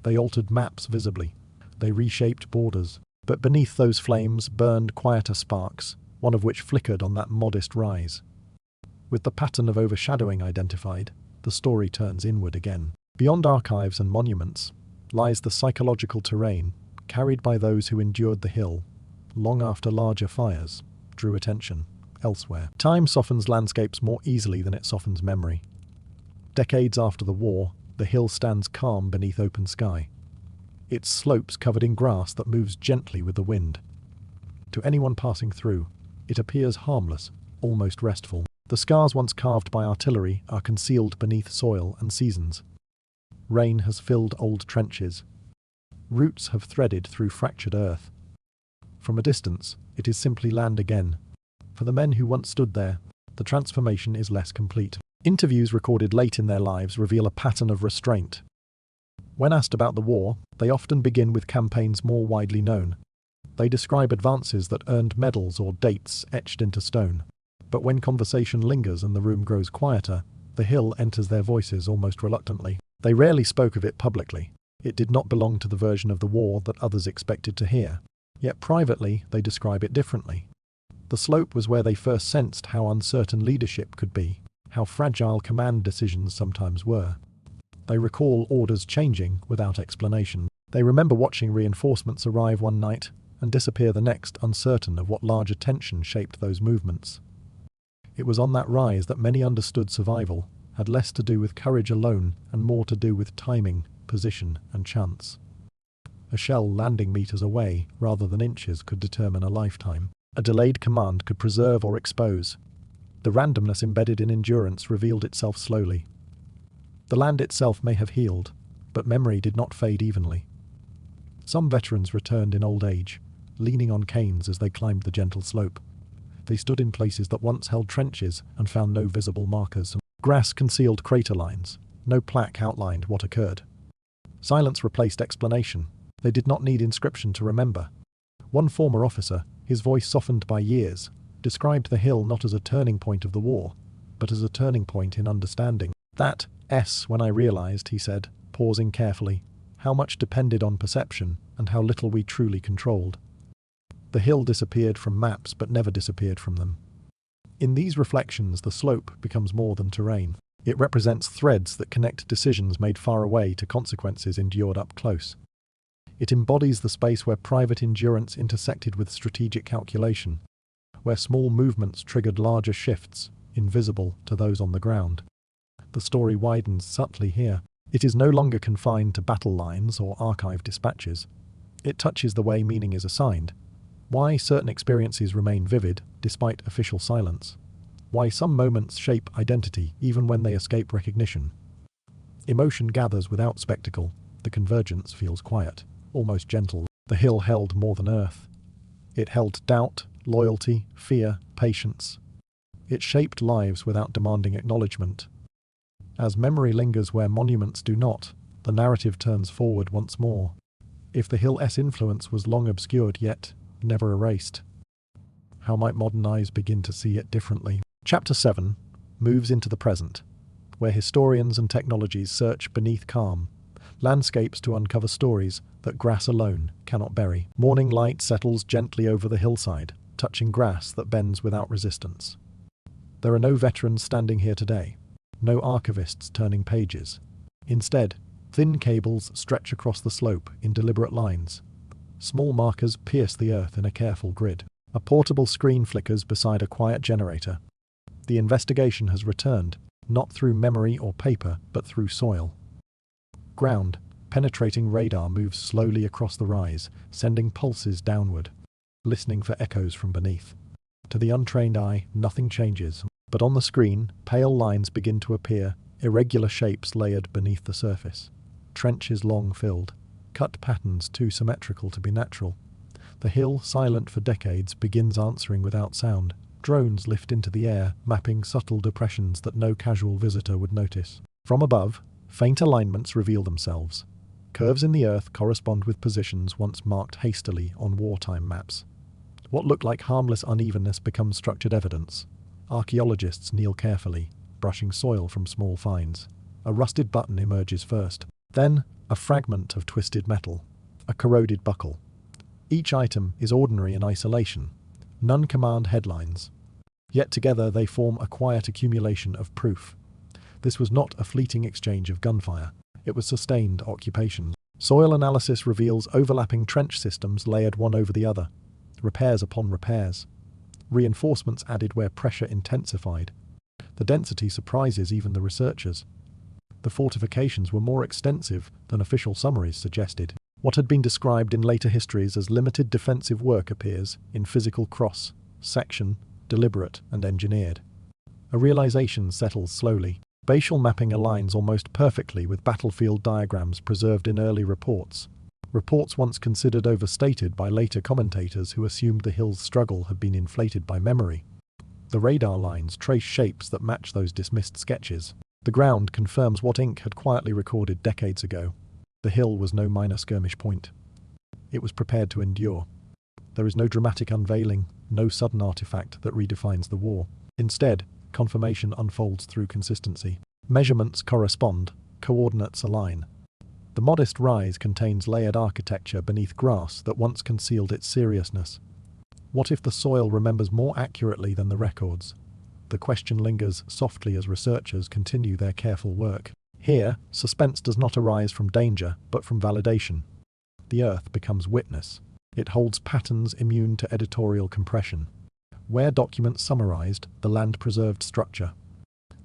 They altered maps visibly. They reshaped borders. But beneath those flames burned quieter sparks, one of which flickered on that modest rise. With the pattern of overshadowing identified, the story turns inward again. Beyond archives and monuments lies the psychological terrain carried by those who endured the hill, long after larger fires drew attention elsewhere. Time softens landscapes more easily than it softens memory. Decades after the war, the hill stands calm beneath open sky. Its slopes covered in grass that moves gently with the wind. To anyone passing through, it appears harmless, almost restful. The scars once carved by artillery are concealed beneath soil and seasons. Rain has filled old trenches. Roots have threaded through fractured earth. From a distance, it is simply land again. For the men who once stood there, the transformation is less complete. Interviews recorded late in their lives reveal a pattern of restraint. When asked about the war, they often begin with campaigns more widely known. They describe advances that earned medals or dates etched into stone. But when conversation lingers and the room grows quieter, the hill enters their voices almost reluctantly. They rarely spoke of it publicly. It did not belong to the version of the war that others expected to hear. Yet privately, they describe it differently. The slope was where they first sensed how uncertain leadership could be, how fragile command decisions sometimes were. They recall orders changing without explanation. They remember watching reinforcements arrive one night and disappear the next, uncertain of what larger tension shaped those movements. It was on that rise that many understood survival had less to do with courage alone and more to do with timing, position, and chance. A shell landing meters away rather than inches could determine a lifetime. A delayed command could preserve or expose. The randomness embedded in endurance revealed itself slowly. The land itself may have healed, but memory did not fade evenly. Some veterans returned in old age, leaning on canes as they climbed the gentle slope. They stood in places that once held trenches and found no visible markers. Grass concealed crater lines. No plaque outlined what occurred. Silence replaced explanation. They did not need inscription to remember. One former officer, his voice softened by years, described the hill not as a turning point of the war, but as a turning point in understanding. When I realized, he said, pausing carefully, how much depended on perception and how little we truly controlled. The hill disappeared from maps but never disappeared from them. In these reflections, the slope becomes more than terrain. It represents threads that connect decisions made far away to consequences endured up close. It embodies the space where private endurance intersected with strategic calculation, where small movements triggered larger shifts, invisible to those on the ground. The story widens subtly here. It is no longer confined to battle lines or archive dispatches. It touches the way meaning is assigned, why certain experiences remain vivid despite official silence, why some moments shape identity even when they escape recognition. Emotion gathers without spectacle. The convergence feels quiet, almost gentle. The hill held more than earth. It held doubt, loyalty, fear, patience. It shaped lives without demanding acknowledgement. As memory lingers where monuments do not, the narrative turns forward once more. If the hill's influence was long obscured yet never erased, how might modern eyes begin to see it differently? Chapter 7 moves into the present, where historians and technologies search beneath calm landscapes to uncover stories that grass alone cannot bury. Morning light settles gently over the hillside, touching grass that bends without resistance. There are no veterans standing here today, no archivists turning pages. Instead, thin cables stretch across the slope in deliberate lines. Small markers pierce the earth in a careful grid. A portable screen flickers beside a quiet generator. The investigation has returned. not through memory or paper, but through soil. Ground. Penetrating radar moves slowly across the rise, sending pulses downward, listening for echoes from beneath. To the untrained eye, nothing changes, but on the screen, pale lines begin to appear, irregular shapes layered beneath the surface. Trenches long filled, cut patterns too symmetrical to be natural. The hill, silent for decades, begins answering without sound. Drones lift into the air, mapping subtle depressions that no casual visitor would notice. From above, faint alignments reveal themselves. Curves in the earth correspond with positions once marked hastily on wartime maps. What looked like harmless unevenness becomes structured evidence. Archaeologists kneel carefully, brushing soil from small finds. A rusted button emerges first. Then, a fragment of twisted metal. A corroded buckle. Each item is ordinary in isolation. None command headlines. Yet together they form a quiet accumulation of proof. This was not a fleeting exchange of gunfire. It was sustained occupation. Soil analysis reveals overlapping trench systems layered one over the other. Repairs upon repairs. Reinforcements added where pressure intensified. The density surprises even the researchers. The fortifications were more extensive than official summaries suggested. What had been described in later histories as limited defensive work appears in physical cross-section, deliberate and engineered. A realization settles slowly. Spatial mapping aligns almost perfectly with battlefield diagrams preserved in early reports. Reports once considered overstated by later commentators who assumed the hill's struggle had been inflated by memory. The radar lines trace shapes that match those dismissed sketches. The ground confirms what ink had quietly recorded decades ago. The hill was no minor skirmish point. It was prepared to endure. There is no dramatic unveiling, no sudden artifact that redefines the war. Instead, confirmation unfolds through consistency. Measurements correspond, coordinates align. The modest rise contains layered architecture beneath grass that once concealed its seriousness. What if the soil remembers more accurately than the records? The question lingers softly as researchers continue their careful work. Here, suspense does not arise from danger, but from validation. The earth becomes witness. It holds patterns immune to editorial compression. Where documents summarized, the land preserved structure.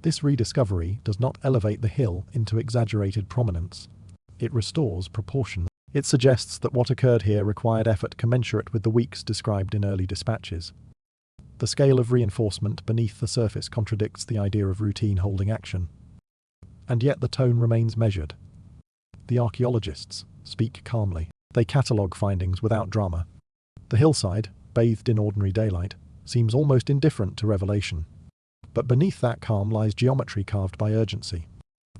This rediscovery does not elevate the hill into exaggerated prominence. It restores proportion. It suggests that what occurred here required effort commensurate with the weeks described in early dispatches. The scale of reinforcement beneath the surface contradicts the idea of routine holding action. And yet the tone remains measured. The archaeologists speak calmly. They catalogue findings without drama. The hillside, bathed in ordinary daylight, seems almost indifferent to revelation. But beneath that calm lies geometry carved by urgency.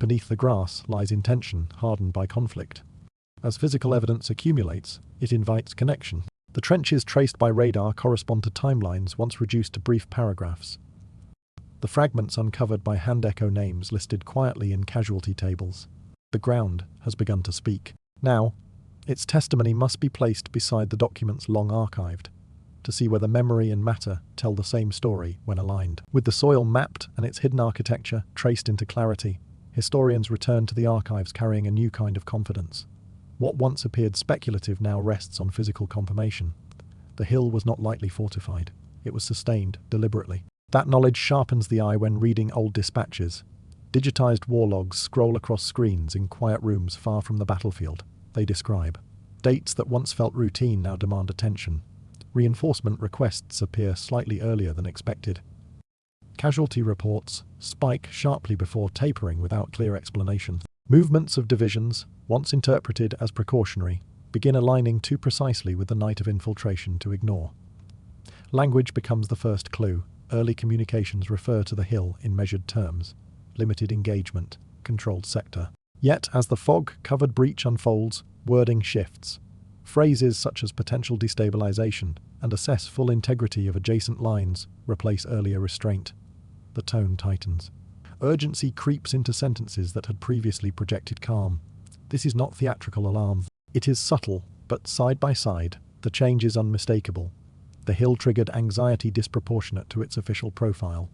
Beneath the grass lies intention hardened by conflict. As physical evidence accumulates, it invites connection. The trenches traced by radar correspond to timelines once reduced to brief paragraphs. The fragments uncovered by hand echo names listed quietly in casualty tables. The ground has begun to speak. Now, its testimony must be placed beside the documents long archived, to see whether memory and matter tell the same story when aligned. With the soil mapped and its hidden architecture traced into clarity, historians return to the archives carrying a new kind of confidence. What once appeared speculative now rests on physical confirmation. The hill was not lightly fortified. It was sustained deliberately. That knowledge sharpens the eye when reading old dispatches. Digitized war logs scroll across screens in quiet rooms far from the battlefield. They describe dates that once felt routine now demand attention. Reinforcement requests appear slightly earlier than expected. Casualty reports spike sharply before tapering without clear explanation. Movements of divisions, once interpreted as precautionary, begin aligning too precisely with the night of infiltration to ignore. Language becomes the first clue. Early communications refer to the hill in measured terms. Limited engagement, controlled sector. Yet, as the fog-covered breach unfolds, wording shifts. Phrases such as potential destabilization and assess full integrity of adjacent lines replace earlier restraint. The tone tightens. Urgency creeps into sentences that had previously projected calm. This is not theatrical alarm. It is subtle, but side by side, the change is unmistakable. The hill triggered anxiety disproportionate to its official profile.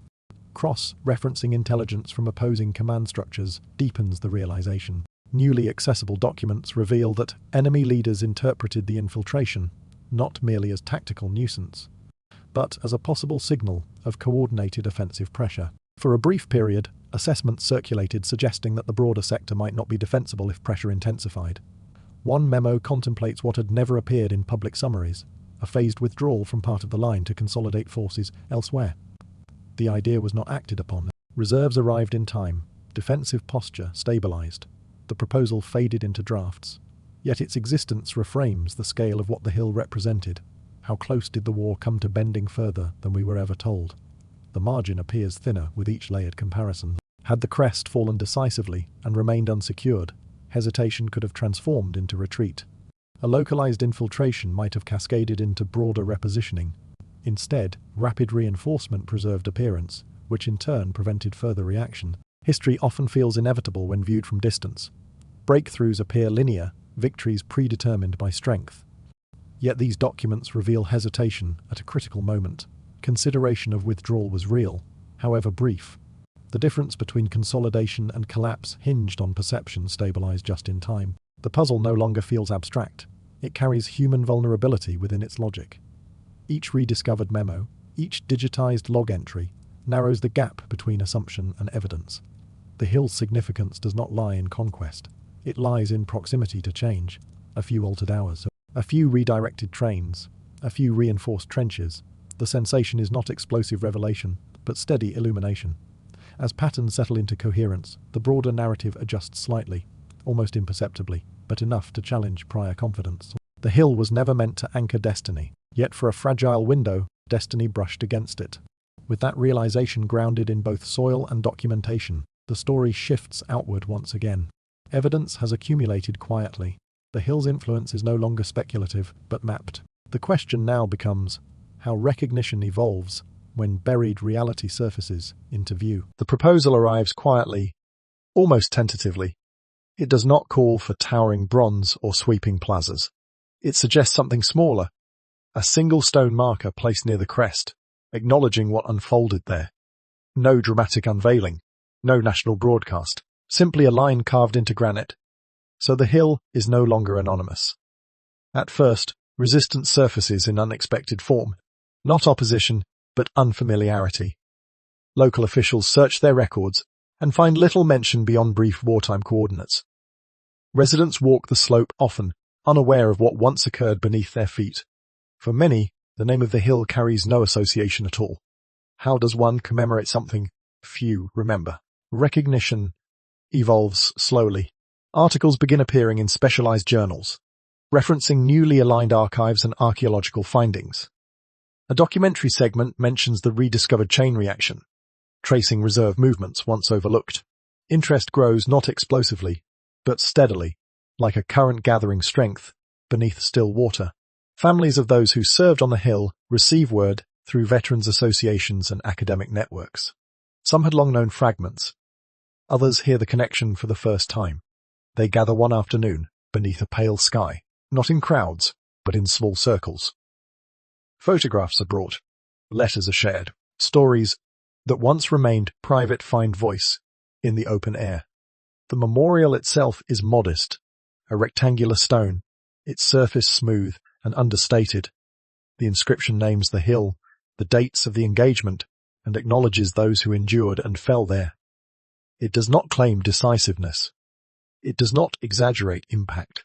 Cross-referencing intelligence from opposing command structures deepens the realization. Newly accessible documents reveal that enemy leaders interpreted the infiltration not merely as tactical nuisance, but as a possible signal of coordinated offensive pressure. For a brief period, Assessments circulated suggesting that the broader sector might not be defensible if pressure intensified. One memo contemplates what had never appeared in public summaries, a phased withdrawal from part of the line to consolidate forces elsewhere. The idea was not acted upon. Reserves arrived in time. Defensive posture stabilized. The proposal faded into drafts. Yet its existence reframes the scale of what the hill represented. How close did the war come to bending further than we were ever told? The margin appears thinner with each layered comparison. Had the crest fallen decisively and remained unsecured, hesitation could have transformed into retreat. A localized infiltration might have cascaded into broader repositioning. Instead, rapid reinforcement preserved appearance, which in turn prevented further reaction. History often feels inevitable when viewed from distance. Breakthroughs appear linear, victories predetermined by strength. Yet these documents reveal hesitation at a critical moment. Consideration of withdrawal was real, however brief. The difference between consolidation and collapse hinged on perception stabilized just in time. The puzzle no longer feels abstract. It carries human vulnerability within its logic. Each rediscovered memo, each digitized log entry, narrows the gap between assumption and evidence. The hill's significance does not lie in conquest. It lies in proximity to change. A few altered hours, a few redirected trains, a few reinforced trenches. The sensation is not explosive revelation, but steady illumination. As patterns settle into coherence, the broader narrative adjusts slightly, almost imperceptibly, but enough to challenge prior confidence. The hill was never meant to anchor destiny, yet for a fragile window, destiny brushed against it. With that realization grounded in both soil and documentation, the story shifts outward once again. Evidence has accumulated quietly. The hill's influence is no longer speculative, but mapped. The question now becomes how recognition evolves when buried reality surfaces into view. The proposal arrives quietly, almost tentatively. It does not call for towering bronze or sweeping plazas. It suggests something smaller, a single stone marker placed near the crest, acknowledging what unfolded there. No dramatic unveiling, no national broadcast, simply a line carved into granite. So the hill is no longer anonymous. At first, resistance surfaces in unexpected form, not opposition, but unfamiliarity. Local officials search their records and find little mention beyond brief wartime coordinates. Residents walk the slope often, unaware of what once occurred beneath their feet. For many, the name of the hill carries no association at all. How does one commemorate something few remember? Recognition evolves slowly. Articles begin appearing in specialized journals, referencing newly aligned archives and archaeological findings. A documentary segment mentions the rediscovered chain reaction, tracing reserve movements once overlooked. Interest grows not explosively, but steadily, like a current gathering strength beneath still water. Families of those who served on the hill receive word through veterans associations and academic networks. Some had long known fragments. Others hear the connection for the first time. They gather one afternoon beneath a pale sky, not in crowds, but in small circles. Photographs are brought. Letters are shared. Stories that once remained private find voice in the open air. The memorial itself is modest, a rectangular stone, its surface smooth and understated. The inscription names the hill, the dates of the engagement, and acknowledges those who endured and fell there. It does not claim decisiveness. It does not exaggerate impact.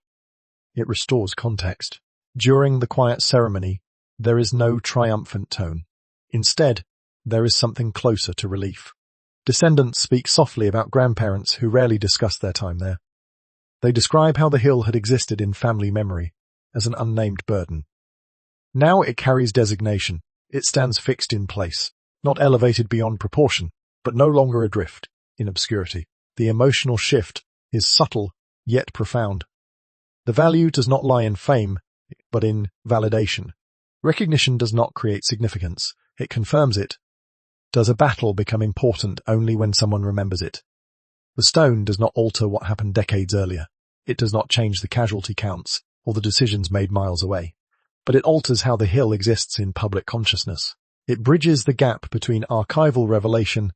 It restores context. During the quiet ceremony, there is no triumphant tone. Instead, there is something closer to relief. Descendants speak softly about grandparents who rarely discuss their time there. They describe how the hill had existed in family memory as an unnamed burden. Now it carries designation. It stands fixed in place, not elevated beyond proportion, but no longer adrift in obscurity. The emotional shift is subtle, yet profound. The value does not lie in fame, but in validation. Recognition does not create significance, it confirms it. Does a battle become important only when someone remembers it? The stone does not alter what happened decades earlier. It does not change the casualty counts or the decisions made miles away. But it alters how the hill exists in public consciousness. It bridges the gap between archival revelation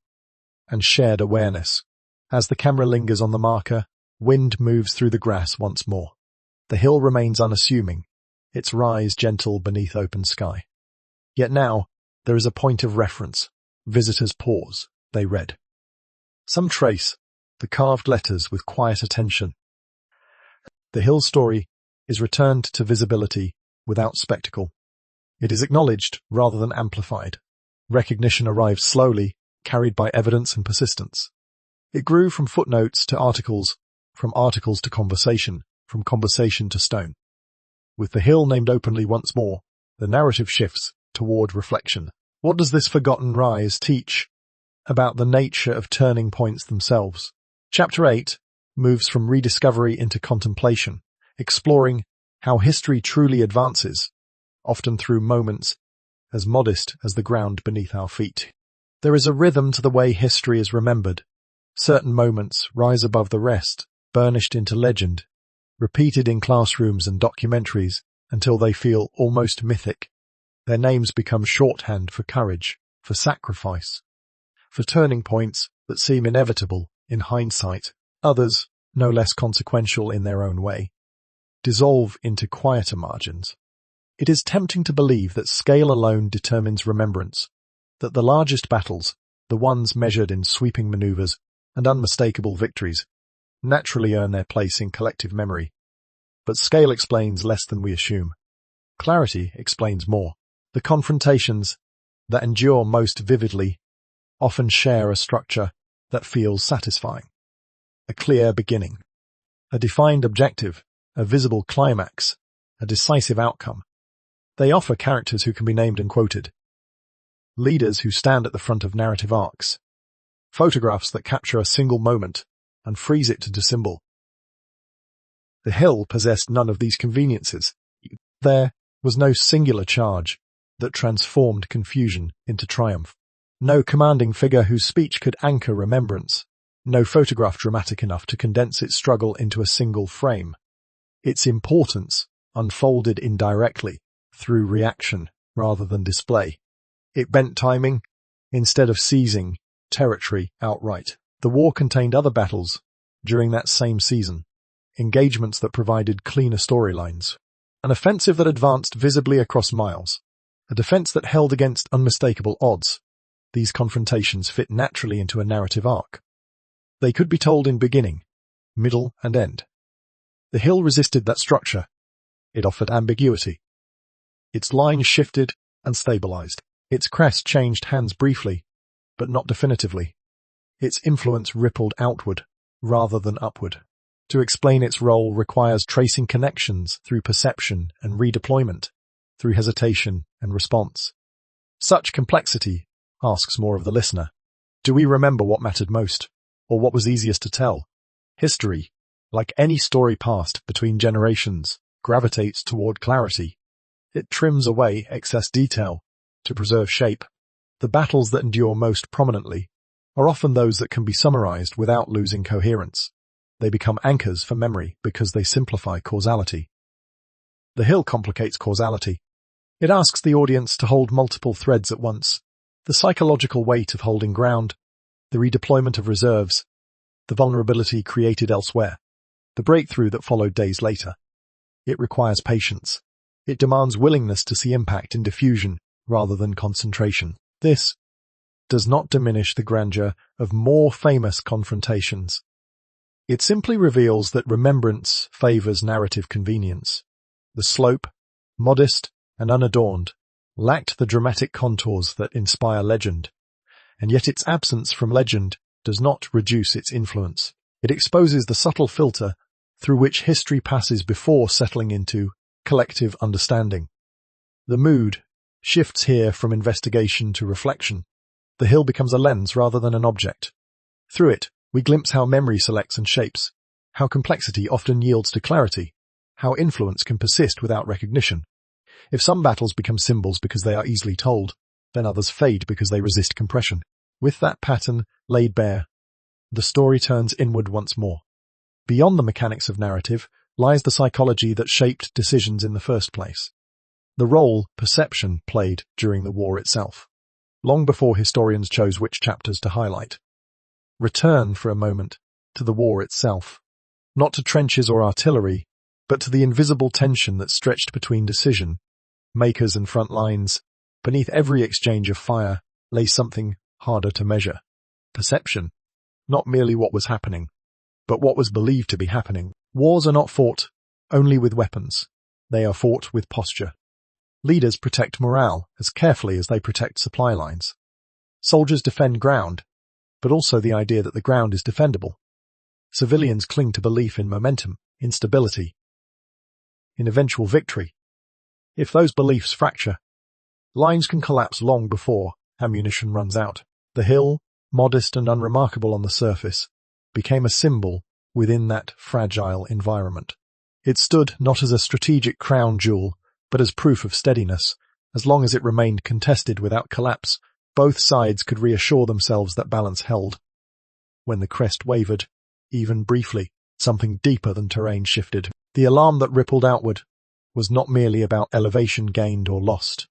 and shared awareness. As the camera lingers on the marker, wind moves through the grass once more. The hill remains unassuming, its rise gentle beneath open sky. Yet now, there is a point of reference. Visitors pause. They read. Some trace the carved letters with quiet attention. The hill story is returned to visibility without spectacle. It is acknowledged rather than amplified. Recognition arrives slowly, carried by evidence and persistence. It grew from footnotes to articles, from articles to conversation, from conversation to stone. With the hill named openly once more, the narrative shifts toward reflection. What does this forgotten rise teach about the nature of turning points themselves? Chapter 8 moves from rediscovery into contemplation, exploring how history truly advances, often through moments as modest as the ground beneath our feet. There is a rhythm to the way history is remembered. Certain moments rise above the rest, burnished into legend, repeated in classrooms and documentaries until they feel almost mythic. Their names become shorthand for courage, for sacrifice, for turning points that seem inevitable in hindsight. Others, no less consequential in their own way, dissolve into quieter margins. It is tempting to believe that scale alone determines remembrance, that the largest battles, the ones measured in sweeping maneuvers and unmistakable victories, naturally earn their place in collective memory. But scale explains less than we assume. Clarity explains more. The confrontations that endure most vividly often share a structure that feels satisfying. A clear beginning, a defined objective, a visible climax, a decisive outcome. They offer characters who can be named and quoted, leaders who stand at the front of narrative arcs, photographs that capture a single moment and freeze it to symbol. The hill possessed none of these conveniences. There was no singular charge that transformed confusion into triumph. No commanding figure whose speech could anchor remembrance. No photograph dramatic enough to condense its struggle into a single frame. Its importance unfolded indirectly, through reaction rather than display. It bent timing instead of seizing territory outright. The war contained other battles during that same season, engagements that provided cleaner storylines, an offensive that advanced visibly across miles, a defense that held against unmistakable odds. These confrontations fit naturally into a narrative arc. They could be told in beginning, middle, and end. The hill resisted that structure. It offered ambiguity. Its line shifted and stabilized. Its crest changed hands briefly, but not definitively. Its influence rippled outward rather than upward. To explain its role requires tracing connections through perception and redeployment, through hesitation and response. Such complexity asks more of the listener. Do we remember what mattered most, or what was easiest to tell? History, like any story passed between generations, gravitates toward clarity. It trims away excess detail to preserve shape. The battles that endure most prominently are often those that can be summarized without losing coherence. They become anchors for memory because they simplify causality. The hill complicates causality. It asks the audience to hold multiple threads at once. The psychological weight of holding ground, the redeployment of reserves, the vulnerability created elsewhere, the breakthrough that followed days later. It requires patience. It demands willingness to see impact in diffusion rather than concentration. This does not diminish the grandeur of more famous confrontations. It simply reveals that remembrance favors narrative convenience. The slope, modest and unadorned, lacked the dramatic contours that inspire legend, and yet its absence from legend does not reduce its influence. It exposes the subtle filter through which history passes before settling into collective understanding. The mood shifts here from investigation to reflection. The hill becomes a lens rather than an object. Through it, we glimpse how memory selects and shapes, how complexity often yields to clarity, how influence can persist without recognition. If some battles become symbols because they are easily told, then others fade because they resist compression. With that pattern laid bare, the story turns inward once more. Beyond the mechanics of narrative lies the psychology that shaped decisions in the first place. The role perception played during the war itself, long before historians chose which chapters to highlight. Return for a moment to the war itself, not to trenches or artillery, but to the invisible tension that stretched between decision makers and front lines. Beneath every exchange of fire lay something harder to measure. Perception. not merely what was happening, but what was believed to be happening. Wars are not fought only with weapons. They are fought with posture. Leaders protect morale as carefully as they protect supply lines. Soldiers defend ground, but also the idea that the ground is defendable. Civilians cling to belief in momentum, in stability, in eventual victory. If those beliefs fracture, lines can collapse long before ammunition runs out. The hill, modest and unremarkable on the surface, became a symbol within that fragile environment. It stood not as a strategic crown jewel, but as proof of steadiness. As long as it remained contested without collapse, both sides could reassure themselves that balance held. When the crest wavered, even briefly, something deeper than terrain shifted. The alarm that rippled outward was not merely about elevation gained or lost.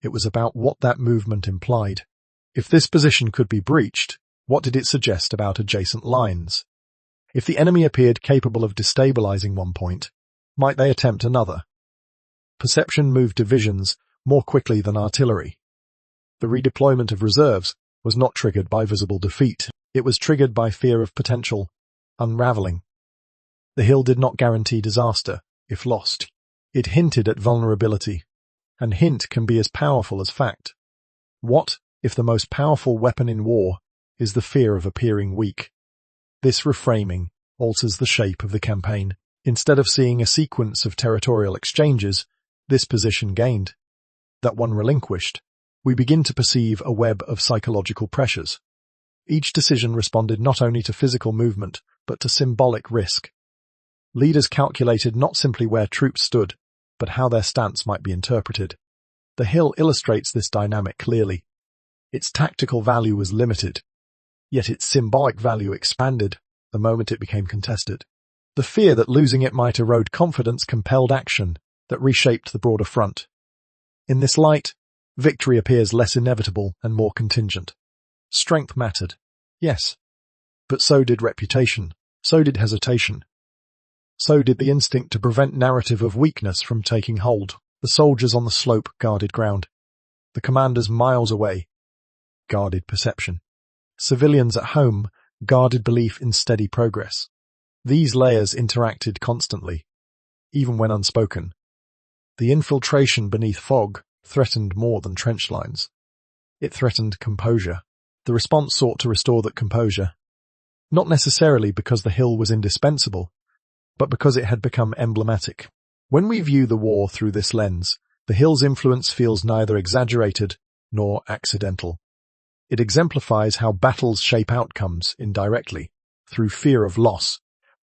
It was about what that movement implied. If this position could be breached, what did it suggest about adjacent lines? If the enemy appeared capable of destabilizing one point, might they attempt another? Perception moved divisions more quickly than artillery. The redeployment of reserves was not triggered by visible defeat. It was triggered by fear of potential unraveling. The hill did not guarantee disaster if lost. It hinted at vulnerability, and hint can be as powerful as fact. What if the most powerful weapon in war is the fear of appearing weak? This reframing alters the shape of the campaign. Instead of seeing a sequence of territorial exchanges, this position gained, that one relinquished, we begin to perceive a web of psychological pressures. Each decision responded not only to physical movement, but to symbolic risk. Leaders calculated not simply where troops stood, but how their stance might be interpreted. The hill illustrates this dynamic clearly. Its tactical value was limited, yet its symbolic value expanded the moment it became contested. The fear that losing it might erode confidence compelled action that reshaped the broader front. In this light, victory appears less inevitable and more contingent. Strength mattered, yes, but so did reputation, so did hesitation. So did the instinct to prevent narrative of weakness from taking hold. The soldiers on the slope guarded ground. The commanders miles away guarded perception. Civilians at home guarded belief in steady progress. These layers interacted constantly, even when unspoken. The infiltration beneath fog threatened more than trench lines. It threatened composure. The response sought to restore that composure, not necessarily because the hill was indispensable, but because it had become emblematic. When we view the war through this lens, the hill's influence feels neither exaggerated nor accidental. It exemplifies how battles shape outcomes indirectly, through fear of loss,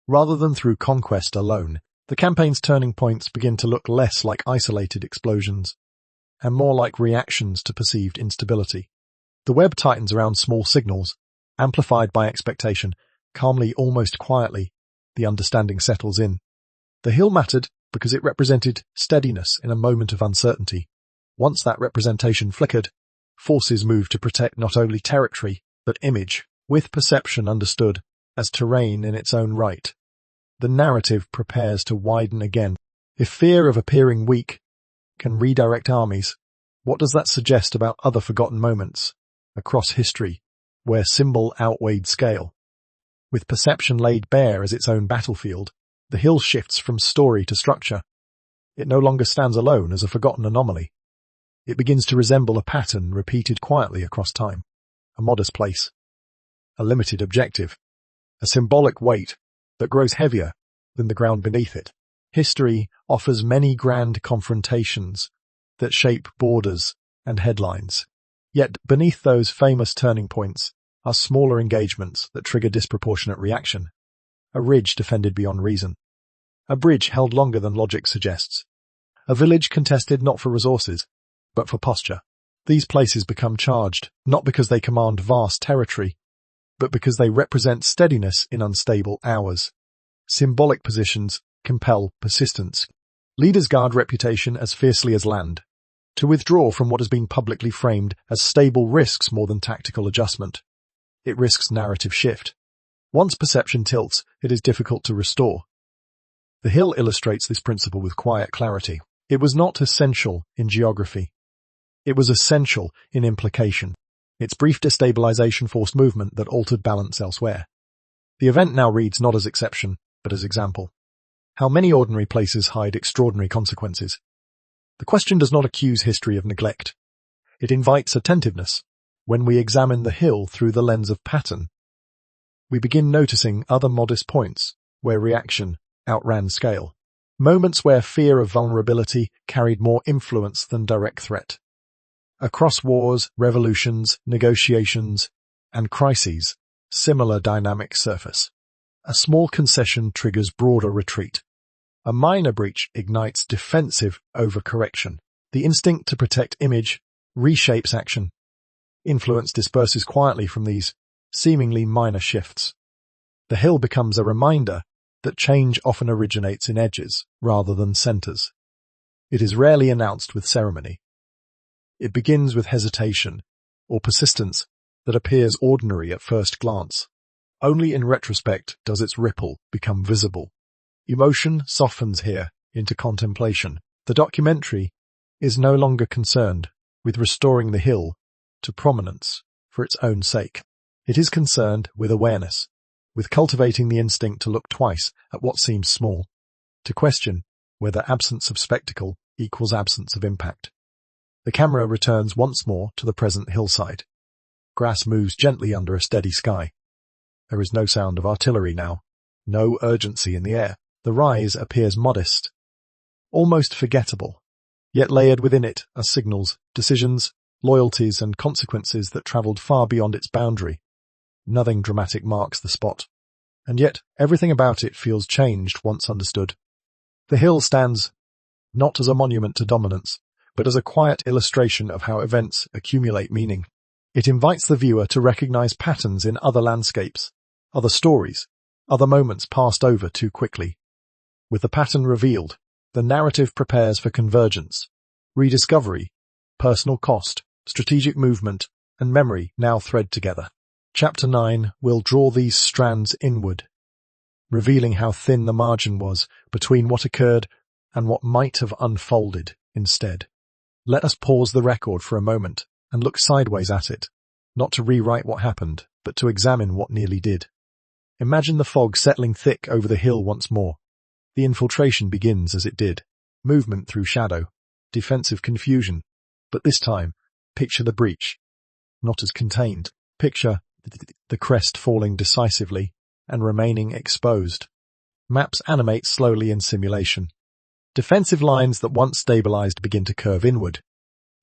rather than through conquest alone. The campaign's turning points begin to look less like isolated explosions, and more like reactions to perceived instability. The web tightens around small signals, amplified by expectation. Calmly, almost quietly, the understanding settles in. The hill mattered because it represented steadiness in a moment of uncertainty. Once that representation flickered, forces moved to protect not only territory, but image, with perception understood as terrain in its own right. The narrative prepares to widen again. If fear of appearing weak can redirect armies, what does that suggest about other forgotten moments across history where symbol outweighed scale? With perception laid bare as its own battlefield, the hill shifts from story to structure. It no longer stands alone as a forgotten anomaly. It begins to resemble a pattern repeated quietly across time. A modest place, a limited objective, a symbolic weight that grows heavier than the ground beneath it. History offers many grand confrontations that shape borders and headlines. Yet beneath those famous turning points are smaller engagements that trigger disproportionate reaction. A ridge defended beyond reason. A bridge held longer than logic suggests. A village contested not for resources, but for posture. These places become charged, not because they command vast territory, but because they represent steadiness in unstable hours. Symbolic positions compel persistence. Leaders guard reputation as fiercely as land. To withdraw from what has been publicly framed as stable risks more than tactical adjustment. It risks narrative shift. Once perception tilts, it is difficult to restore. The hill illustrates this principle with quiet clarity. It was not essential in geography. It was essential in implication. Its brief destabilization forced movement that altered balance elsewhere. The event now reads not as exception, but as example. How many ordinary places hide extraordinary consequences? The question does not accuse history of neglect. It invites attentiveness. When we examine the hill through the lens of pattern, we begin noticing other modest points where reaction outran scale. Moments where fear of vulnerability carried more influence than direct threat. Across wars, revolutions, negotiations, and crises, similar dynamics surface. A small concession triggers broader retreat. A minor breach ignites defensive overcorrection. The instinct to protect image reshapes action. Influence disperses quietly from these seemingly minor shifts. The hill becomes a reminder that change often originates in edges rather than centers. It is rarely announced with ceremony. It begins with hesitation or persistence that appears ordinary at first glance. Only in retrospect does its ripple become visible. Emotion softens here into contemplation. The documentary is no longer concerned with restoring the hill to prominence for its own sake. It is concerned with awareness, with cultivating the instinct to look twice at what seems small, to question whether absence of spectacle equals absence of impact. The camera returns once more to the present hillside. Grass moves gently under a steady sky. There is no sound of artillery now, no urgency in the air. The rise appears modest, almost forgettable, yet layered within it are signals, decisions, loyalties and consequences that travelled far beyond its boundary. Nothing dramatic marks the spot, and yet everything about it feels changed once understood. The hill stands not as a monument to dominance, but as a quiet illustration of how events accumulate meaning. It invites the viewer to recognize patterns in other landscapes, other stories, other moments passed over too quickly. With the pattern revealed, the narrative prepares for convergence, rediscovery, personal cost, strategic movement, and memory now thread together. Chapter 9 will draw these strands inward, revealing how thin the margin was between what occurred and what might have unfolded instead. Let us pause the record for a moment and look sideways at it, not to rewrite what happened, but to examine what nearly did. Imagine the fog settling thick over the hill once more. The infiltration begins as it did, movement through shadow, defensive confusion, but this time, picture the breach, not as contained. Picture the crest falling decisively and remaining exposed. Maps animate slowly in simulation. Defensive lines that once stabilized begin to curve inward.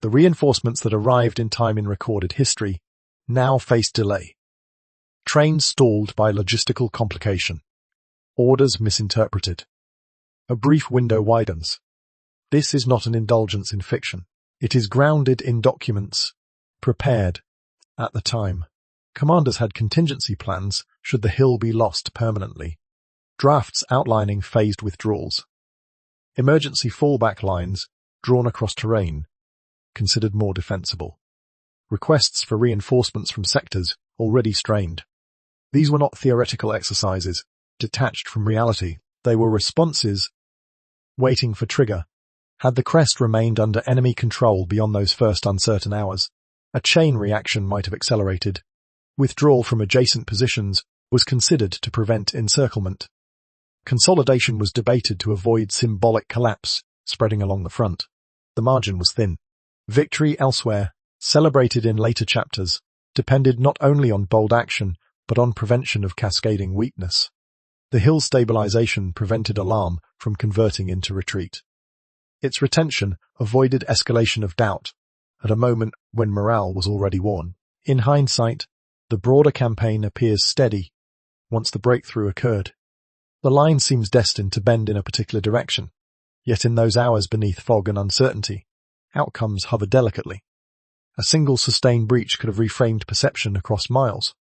The reinforcements that arrived in time in recorded history now face delay. Trains stalled by logistical complication. Orders misinterpreted. A brief window widens. This is not an indulgence in fiction. It is grounded in documents prepared at the time. Commanders had contingency plans should the hill be lost permanently. Drafts outlining phased withdrawals. Emergency fallback lines drawn across terrain, considered more defensible. Requests for reinforcements from sectors already strained. These were not theoretical exercises, detached from reality. They were responses waiting for trigger. Had the crest remained under enemy control beyond those first uncertain hours, a chain reaction might have accelerated. Withdrawal from adjacent positions was considered to prevent encirclement. Consolidation was debated to avoid symbolic collapse spreading along the front. The margin was thin. Victory elsewhere, celebrated in later chapters, depended not only on bold action, but on prevention of cascading weakness. The hill stabilization prevented alarm from converting into retreat. Its retention avoided escalation of doubt at a moment when morale was already worn. In hindsight, the broader campaign appears steady once the breakthrough occurred. The line seems destined to bend in a particular direction, yet in those hours beneath fog and uncertainty, outcomes hover delicately. A single sustained breach could have reframed perception across miles.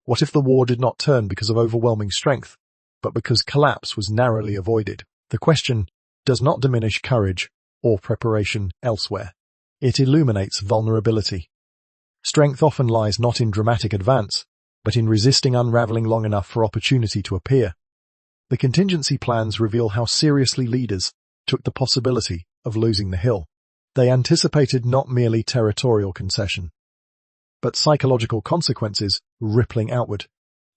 What if the war did not turn because of overwhelming strength, but because collapse was narrowly avoided? The question does not diminish courage or preparation elsewhere. It illuminates vulnerability. Strength often lies not in dramatic advance, but in resisting unraveling long enough for opportunity to appear. The contingency plans reveal how seriously leaders took the possibility of losing the hill. They anticipated not merely territorial concession, but psychological consequences rippling outward.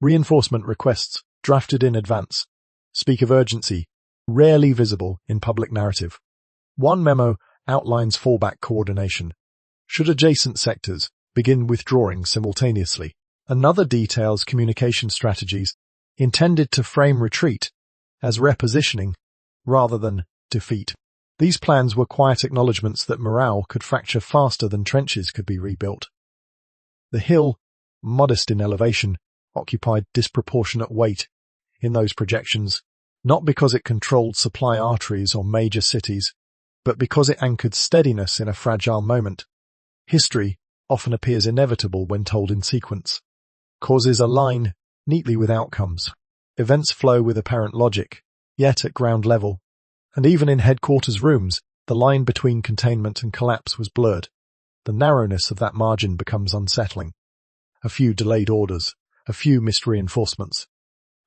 Reinforcement requests, drafted in advance, speak of urgency, rarely visible in public narrative. One memo outlines fallback coordination. Should adjacent sectors begin withdrawing simultaneously? Another details communication strategies intended to frame retreat as repositioning rather than defeat. These plans were quiet acknowledgements that morale could fracture faster than trenches could be rebuilt. The hill, modest in elevation, occupied disproportionate weight in those projections, not because it controlled supply arteries or major cities, but because it anchored steadiness in a fragile moment. History often appears inevitable when told in sequence. Causes align neatly with outcomes. Events flow with apparent logic, yet at ground level, and even in headquarters rooms, the line between containment and collapse was blurred. The narrowness of that margin becomes unsettling. A few delayed orders, a few missed reinforcements,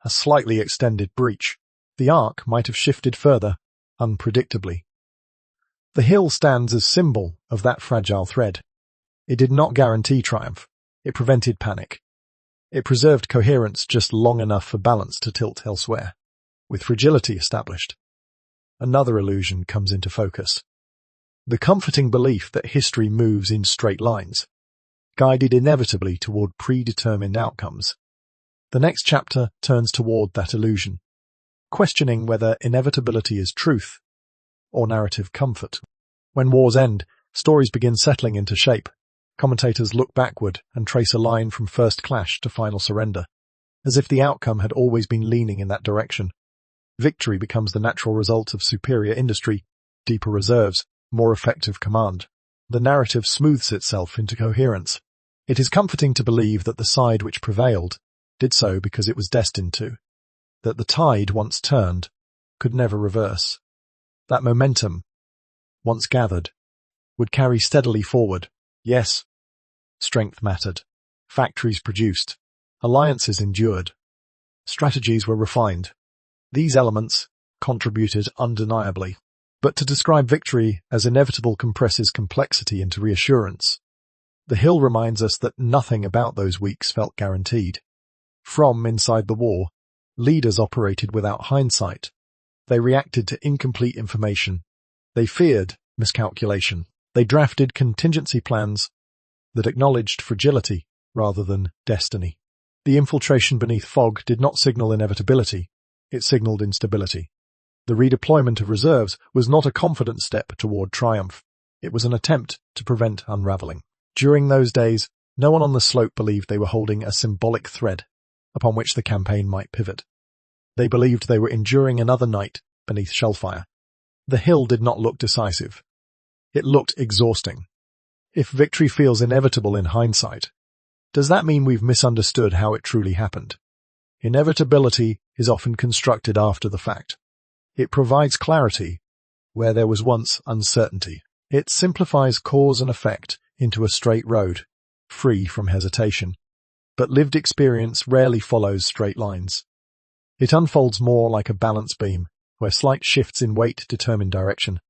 a slightly extended breach. The arc might have shifted further, unpredictably. The hill stands as symbol of that fragile thread. It did not guarantee triumph. It prevented panic. It preserved coherence just long enough for balance to tilt elsewhere. With fragility established, another illusion comes into focus. The comforting belief that history moves in straight lines, guided inevitably toward predetermined outcomes. The next chapter turns toward that illusion, questioning whether inevitability is truth or narrative comfort. When wars end, stories begin settling into shape. Commentators look backward and trace a line from first clash to final surrender, as if the outcome had always been leaning in that direction. Victory becomes the natural result of superior industry, deeper reserves, more effective command. The narrative smooths itself into coherence. It is comforting to believe that the side which prevailed did so because it was destined to, that the tide once turned could never reverse. That momentum, once gathered, would carry steadily forward. Yes, strength mattered. Factories produced. Alliances endured. Strategies were refined. These elements contributed undeniably. But to describe victory as inevitable compresses complexity into reassurance. The hill reminds us that nothing about those weeks felt guaranteed. From inside the war, leaders operated without hindsight. They reacted to incomplete information. They feared miscalculation. They drafted contingency plans that acknowledged fragility rather than destiny. The infiltration beneath fog did not signal inevitability. It signaled instability. The redeployment of reserves was not a confident step toward triumph. It was an attempt to prevent unraveling. During those days, no one on the slope believed they were holding a symbolic thread upon which the campaign might pivot. They believed they were enduring another night beneath Shellfire. The hill did not look decisive. It looked exhausting. If victory feels inevitable in hindsight, does that mean we've misunderstood how it truly happened? Inevitability is often constructed after the fact. It provides clarity where there was once uncertainty. It simplifies cause and effect into a straight road, free from hesitation. But lived experience rarely follows straight lines. It unfolds more like a balance beam, where slight shifts in weight determine direction.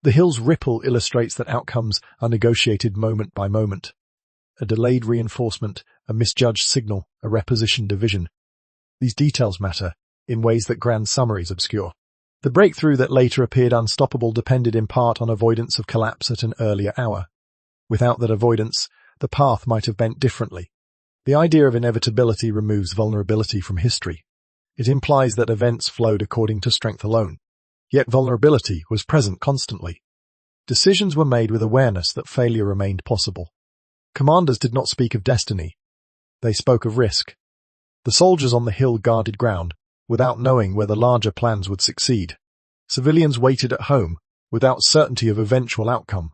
The hill's ripple illustrates that outcomes are negotiated moment by moment. A delayed reinforcement, a misjudged signal, a repositioned division. These details matter in ways that grand summaries obscure. The breakthrough that later appeared unstoppable depended in part on avoidance of collapse at an earlier hour. Without that avoidance, the path might have bent differently. The idea of inevitability removes vulnerability from history. It implies that events flowed according to strength alone. Yet vulnerability was present constantly. Decisions were made with awareness that failure remained possible. Commanders did not speak of destiny. They spoke of risk. The soldiers on the hill guarded ground, without knowing whether larger plans would succeed. Civilians waited at home, without certainty of eventual outcome.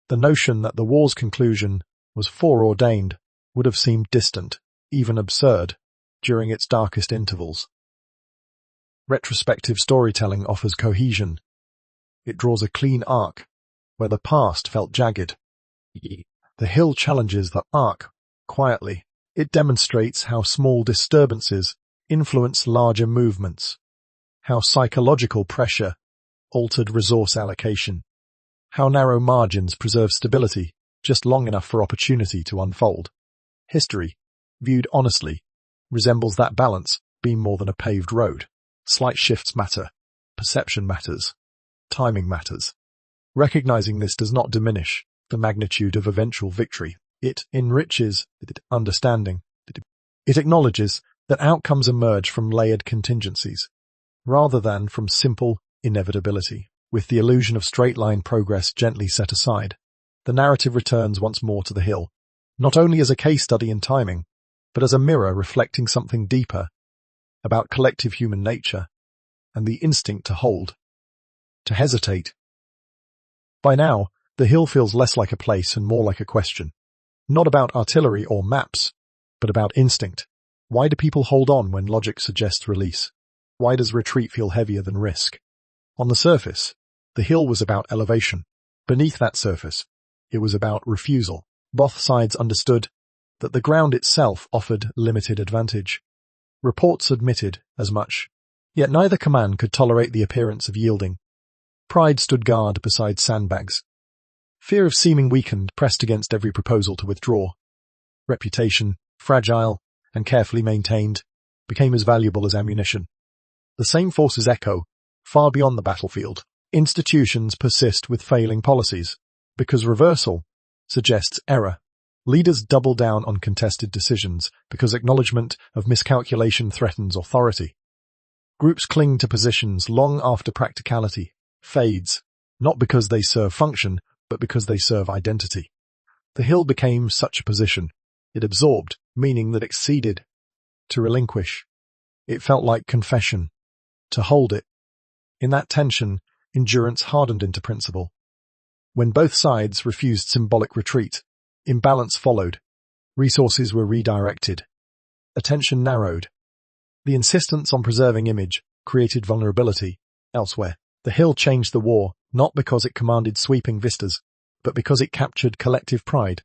The notion that the war's conclusion was foreordained would have seemed distant, even absurd, during its darkest intervals. Retrospective storytelling offers cohesion. It draws a clean arc, where the past felt jagged. The hill challenges the arc quietly. It demonstrates how small disturbances influence larger movements, how psychological pressure altered resource allocation, how narrow margins preserve stability just long enough for opportunity to unfold. History, viewed honestly, resembles that balance, being more than a paved road. Slight shifts matter. Perception matters. Timing matters. Recognizing this does not diminish the magnitude of eventual victory. It enriches understanding. It acknowledges that outcomes emerge from layered contingencies, rather than from simple inevitability. With the illusion of straight-line progress gently set aside, the narrative returns once more to the hill, not only as a case study in timing, but as a mirror reflecting something deeper about collective human nature and the instinct to hold, to hesitate. By now, the hill feels less like a place and more like a question. Not about artillery or maps, but about instinct. Why do people hold on when logic suggests release? Why does retreat feel heavier than risk? On the surface, the hill was about elevation. Beneath that surface, it was about refusal. Both sides understood that the ground itself offered limited advantage. Reports admitted as much, yet neither command could tolerate the appearance of yielding. Pride stood guard beside sandbags. Fear of seeming weakened pressed against every proposal to withdraw. Reputation, fragile and carefully maintained, became as valuable as ammunition. The same forces echo far beyond the battlefield. Institutions persist with failing policies, because reversal suggests error. Leaders double down on contested decisions because acknowledgement of miscalculation threatens authority. Groups cling to positions long after practicality fades, not because they serve function, but because they serve identity. The hill became such a position. It absorbed meaning that exceeded. To relinquish, it felt like confession. To hold it, in that tension, endurance hardened into principle. When both sides refused symbolic retreat, imbalance followed. Resources were redirected. Attention narrowed. The insistence on preserving image created vulnerability elsewhere. The hill changed the war, not because it commanded sweeping vistas, but because it captured collective pride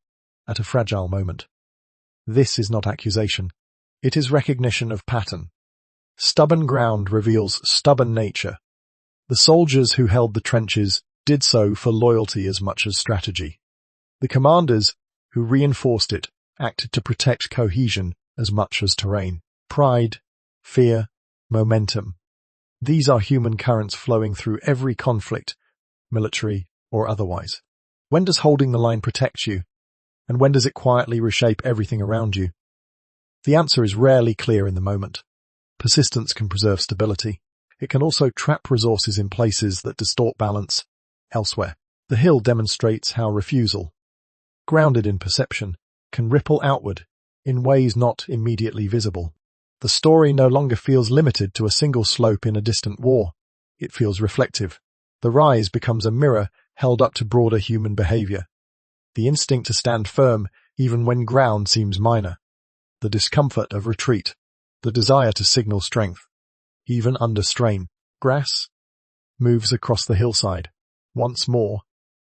at a fragile moment. This is not accusation. It is recognition of pattern. Stubborn ground reveals stubborn nature. The soldiers who held the trenches did so for loyalty as much as strategy. The commanders who reinforced it acted to protect cohesion as much as terrain. Pride, fear, momentum. These are human currents flowing through every conflict, military or otherwise. When does holding the line protect you? And when does it quietly reshape everything around you? The answer is rarely clear in the moment. Persistence can preserve stability. It can also trap resources in places that distort balance elsewhere. The hill demonstrates how refusal, grounded in perception, can ripple outward in ways not immediately visible. The story no longer feels limited to a single slope in a distant war. It feels reflective. The rise becomes a mirror held up to broader human behavior. The instinct to stand firm even when ground seems minor. The discomfort of retreat. The desire to signal strength, even under strain. Grass moves across the hillside, once more,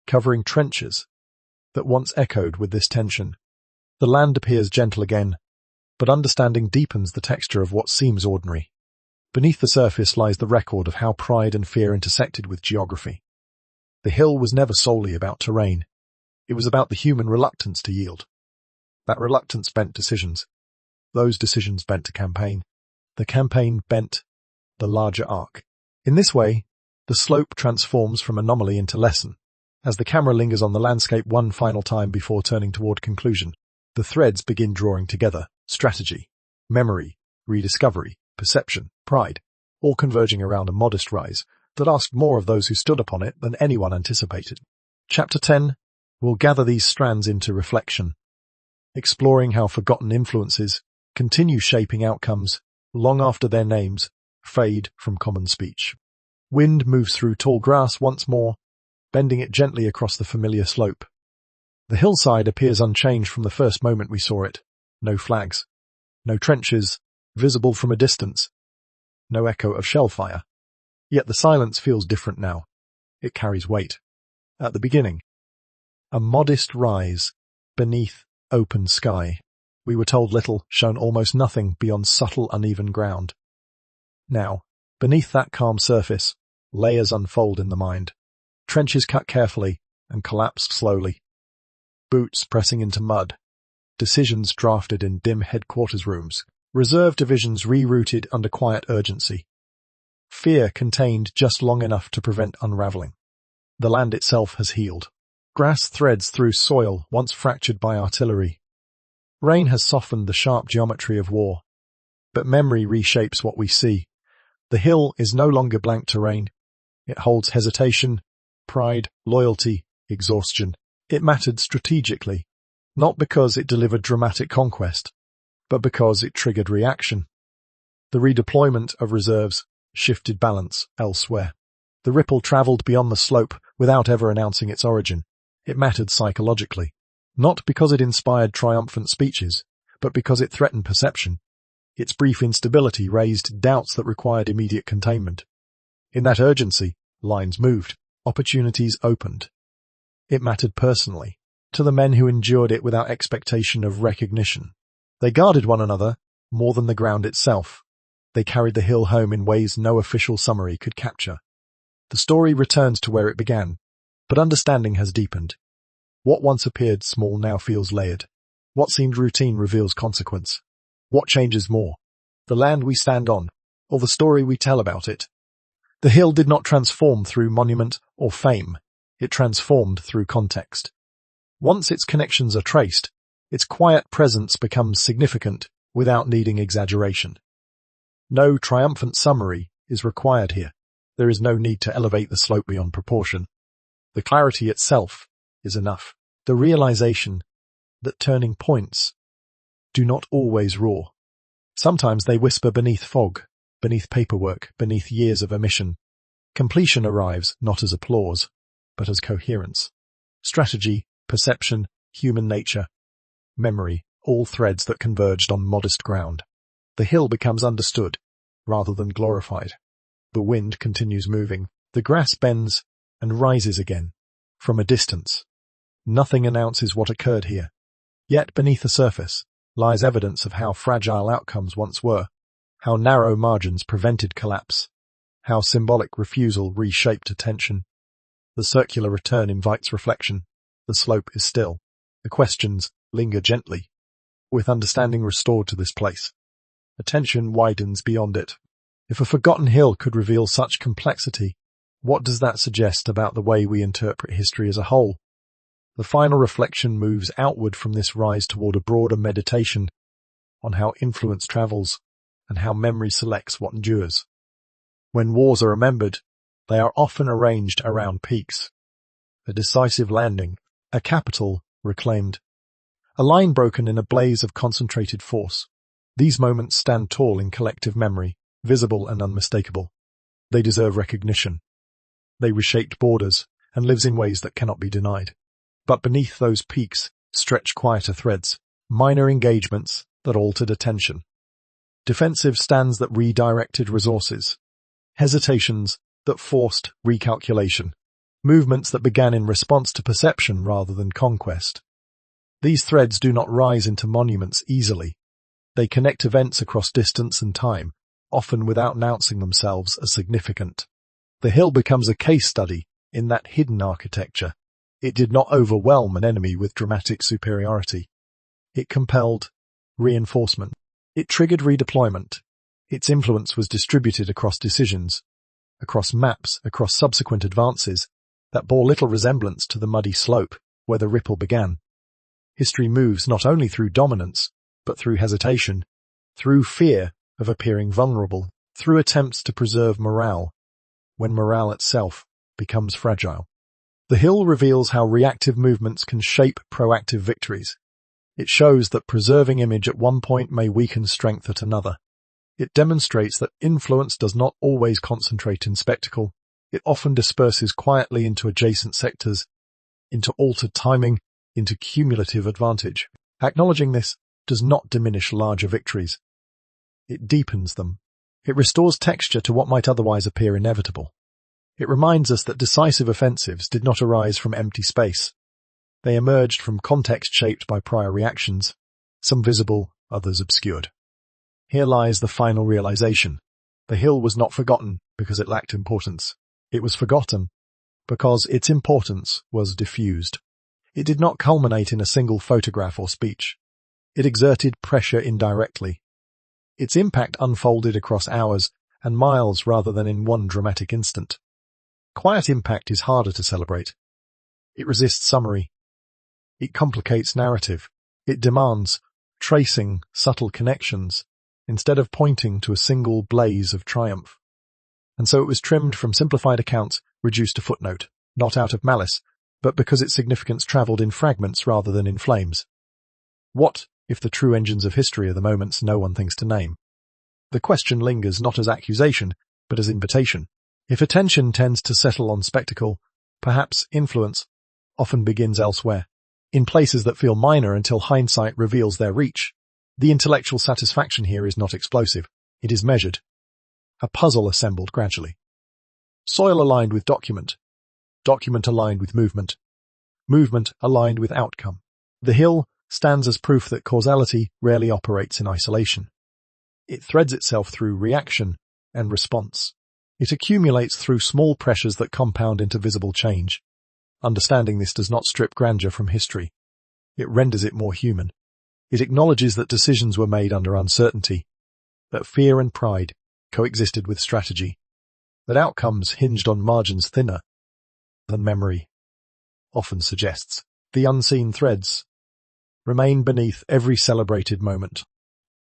covering trenches that once echoed with this tension. The land appears gentle again, but understanding deepens the texture of what seems ordinary. Beneath the surface lies the record of how pride and fear intersected with geography. The hill was never solely about terrain. It was about the human reluctance to yield. That reluctance bent decisions. Those decisions bent a campaign. The campaign bent the larger arc. In this way, the slope transforms from anomaly into lesson. As the camera lingers on the landscape one final time before turning toward conclusion, the threads begin drawing together. Strategy, memory, rediscovery, perception, pride, all converging around a modest rise that asked more of those who stood upon it than anyone anticipated. Chapter 10 will gather these strands into reflection, exploring how forgotten influences continue shaping outcomes long after their names fade from common speech. Wind moves through tall grass once more, bending it gently across the familiar slope. The hillside appears unchanged from the first moment we saw it. No flags, no trenches, visible from a distance, no echo of Shellfire. Yet the silence feels different now. It carries weight. At the beginning, a modest rise beneath open sky. We were told little, shown almost nothing beyond subtle uneven ground. Now, beneath that calm surface, layers unfold in the mind. Trenches cut carefully and collapsed slowly. boots pressing into mud, decisions drafted in dim headquarters rooms, reserve divisions rerouted under quiet urgency. Fear contained just long enough to prevent unraveling. The land itself has healed. Grass threads through soil once fractured by artillery. Rain has softened the sharp geometry of war. But memory reshapes what we see. The hill is no longer blank terrain. It holds hesitation, pride, loyalty, exhaustion. It mattered strategically, not because it delivered dramatic conquest, but because it triggered reaction. The redeployment of reserves shifted balance elsewhere. The ripple travelled beyond the slope without ever announcing its origin. It mattered psychologically, not because it inspired triumphant speeches, but because it threatened perception. Its brief instability raised doubts that required immediate containment. In that urgency, lines moved, opportunities opened. It mattered personally, to the men who endured it without expectation of recognition. They guarded one another more than the ground itself. They carried the hill home in ways no official summary could capture. The story returns to where it began, but understanding has deepened. What once appeared small now feels layered. What seemed routine reveals consequence. What changes more? The land we stand on, or the story we tell about it? The hill did not transform through monument or fame. It transformed through context. Once its connections are traced, its quiet presence becomes significant without needing exaggeration. No triumphant summary is required here. There is no need to elevate the slope beyond proportion. The clarity itself is enough. The realization that turning points do not always roar. Sometimes they whisper beneath fog, beneath paperwork, beneath years of omission. Completion arrives not as applause, but as coherence. Strategy, perception, human nature, memory, all threads that converged on modest ground. The hill becomes understood, rather than glorified. The wind continues moving. The grass bends and rises again. From a distance, nothing announces what occurred here. Yet beneath the surface lies evidence of how fragile outcomes once were, how narrow margins prevented collapse, how symbolic refusal reshaped attention. The circular return invites reflection. The slope is still. The questions linger gently. With understanding restored to this place, attention widens beyond it. If a forgotten hill could reveal such complexity, what does that suggest about the way we interpret history as a whole? The final reflection moves outward from this rise toward a broader meditation on how influence travels and how memory selects what endures. When wars are remembered, they are often arranged around peaks. A decisive landing, a capital reclaimed, a line broken in a blaze of concentrated force. These moments stand tall in collective memory, visible and unmistakable. They deserve recognition. They reshaped borders and lives in ways that cannot be denied. But beneath those peaks stretch quieter threads, minor engagements that altered attention. Defensive stands that redirected resources. Hesitations that forced recalculation. Movements that began in response to perception rather than conquest. These threads do not rise into monuments easily. They connect events across distance and time, often without announcing themselves as significant. The hill becomes a case study in that hidden architecture. It did not overwhelm an enemy with dramatic superiority. It compelled reinforcement. It triggered redeployment. Its influence was distributed across decisions, across maps, across subsequent advances that bore little resemblance to the muddy slope where the ripple began. History moves not only through dominance, but through hesitation, through fear of appearing vulnerable, through attempts to preserve morale, when morale itself becomes fragile. The hill reveals how reactive movements can shape proactive victories. It shows that preserving image at one point may weaken strength at another. It demonstrates that influence does not always concentrate in spectacle. It often disperses quietly into adjacent sectors, into altered timing, into cumulative advantage. Acknowledging this does not diminish larger victories. It deepens them. It restores texture to what might otherwise appear inevitable. It reminds us that decisive offensives did not arise from empty space. They emerged from context shaped by prior reactions, some visible, others obscured. Here lies the final realization. The hill was not forgotten because it lacked importance. It was forgotten because its importance was diffused. It did not culminate in a single photograph or speech. It exerted pressure indirectly. Its impact unfolded across hours and miles rather than in one dramatic instant. Quiet impact is harder to celebrate. It resists summary. It complicates narrative. It demands tracing subtle connections instead of pointing to a single blaze of triumph. And so it was trimmed from simplified accounts, reduced to footnote, not out of malice, but because its significance travelled in fragments rather than in flames. What if the true engines of history are the moments no one thinks to name? The question lingers not as accusation, but as invitation. If attention tends to settle on spectacle, perhaps influence often begins elsewhere, in places that feel minor until hindsight reveals their reach. The intellectual satisfaction here is not explosive, it is measured. A puzzle assembled gradually. Soil aligned with document aligned with movement aligned with outcome. The hill stands as proof that causality rarely operates in isolation. It threads itself through reaction and response. It accumulates through small pressures that compound into visible change. Understanding this does not strip grandeur from history. It renders it more human. It acknowledges that decisions were made under uncertainty, that fear and pride coexisted with strategy, that outcomes hinged on margins thinner than memory often suggests. The unseen threads remain beneath every celebrated moment.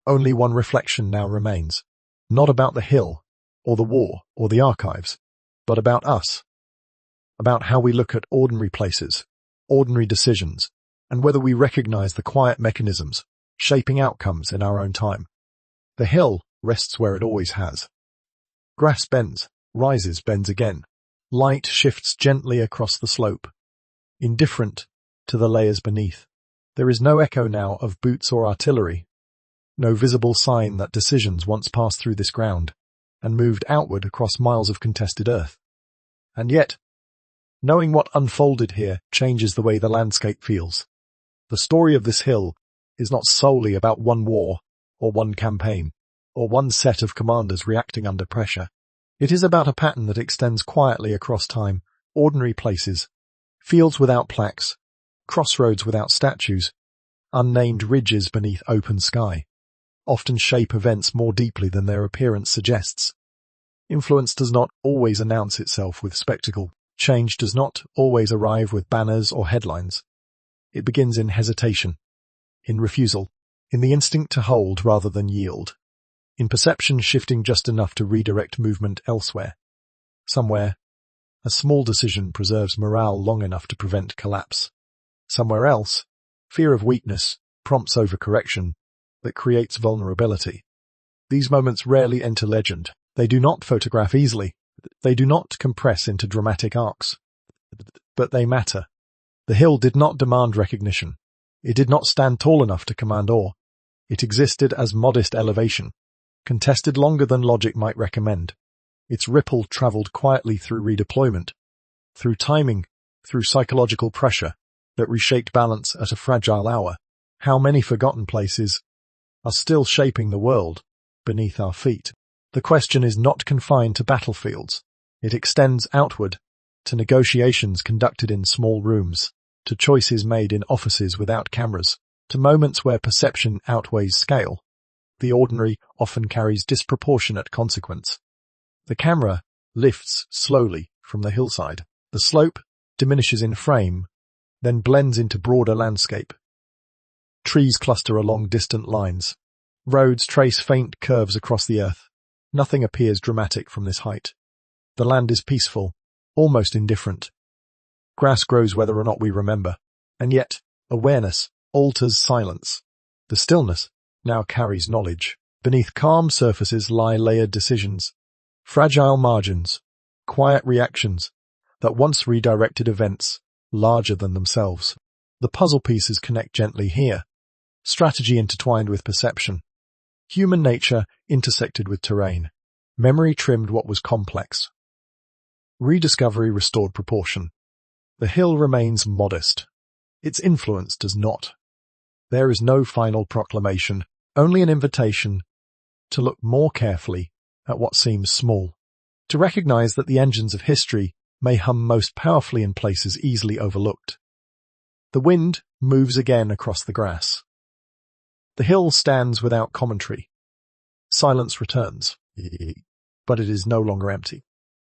Only one reflection now remains, not about the hill, or the war, or the archives, but about us, about how we look at ordinary places, ordinary decisions, and whether we recognize the quiet mechanisms shaping outcomes in our own time. The hill rests where it always has. Grass bends, rises, bends again. Light shifts gently across the slope, indifferent to the layers beneath. There is no echo now of boots or artillery, no visible sign that decisions once passed through this ground and moved outward across miles of contested earth. And yet, knowing what unfolded here changes the way the landscape feels. The story of this hill is not solely about one war, or one campaign, or one set of commanders reacting under pressure. It is about a pattern that extends quietly across time, ordinary places, fields without plaques, crossroads without statues, unnamed ridges beneath open sky, often shape events more deeply than their appearance suggests. Influence does not always announce itself with spectacle. Change does not always arrive with banners or headlines. It begins in hesitation, in refusal, in the instinct to hold rather than yield, in perception shifting just enough to redirect movement elsewhere. Somewhere, a small decision preserves morale long enough to prevent collapse. Somewhere else, fear of weakness prompts overcorrection that creates vulnerability. These moments rarely enter legend. They do not photograph easily. They do not compress into dramatic arcs. But they matter. The hill did not demand recognition. It did not stand tall enough to command awe. It existed as modest elevation, contested longer than logic might recommend. Its ripple travelled quietly through redeployment, through timing, through psychological pressure that reshaped balance at a fragile hour. How many forgotten places are still shaping the world beneath our feet? The question is not confined to battlefields. It extends outward to negotiations conducted in small rooms, to choices made in offices without cameras, to moments where perception outweighs scale. The ordinary often carries disproportionate consequence. The camera lifts slowly from the hillside. The slope diminishes in frame, then blends into broader landscape. Trees cluster along distant lines. Roads trace faint curves across the earth. Nothing appears dramatic from this height. The land is peaceful, almost indifferent. Grass grows whether or not we remember, and yet awareness alters silence. The stillness now carries knowledge. Beneath calm surfaces lie layered decisions, fragile margins, quiet reactions that once redirected events larger than themselves. The puzzle pieces connect gently here, strategy intertwined with perception, human nature intersected with terrain. Memory trimmed what was complex. Rediscovery restored proportion. The hill remains modest. Its influence does not. There is no final proclamation, only an invitation to look more carefully at what seems small, to recognize that the engines of history may hum most powerfully in places easily overlooked. The wind moves again across the grass. The hill stands without commentary. Silence returns, but it is no longer empty.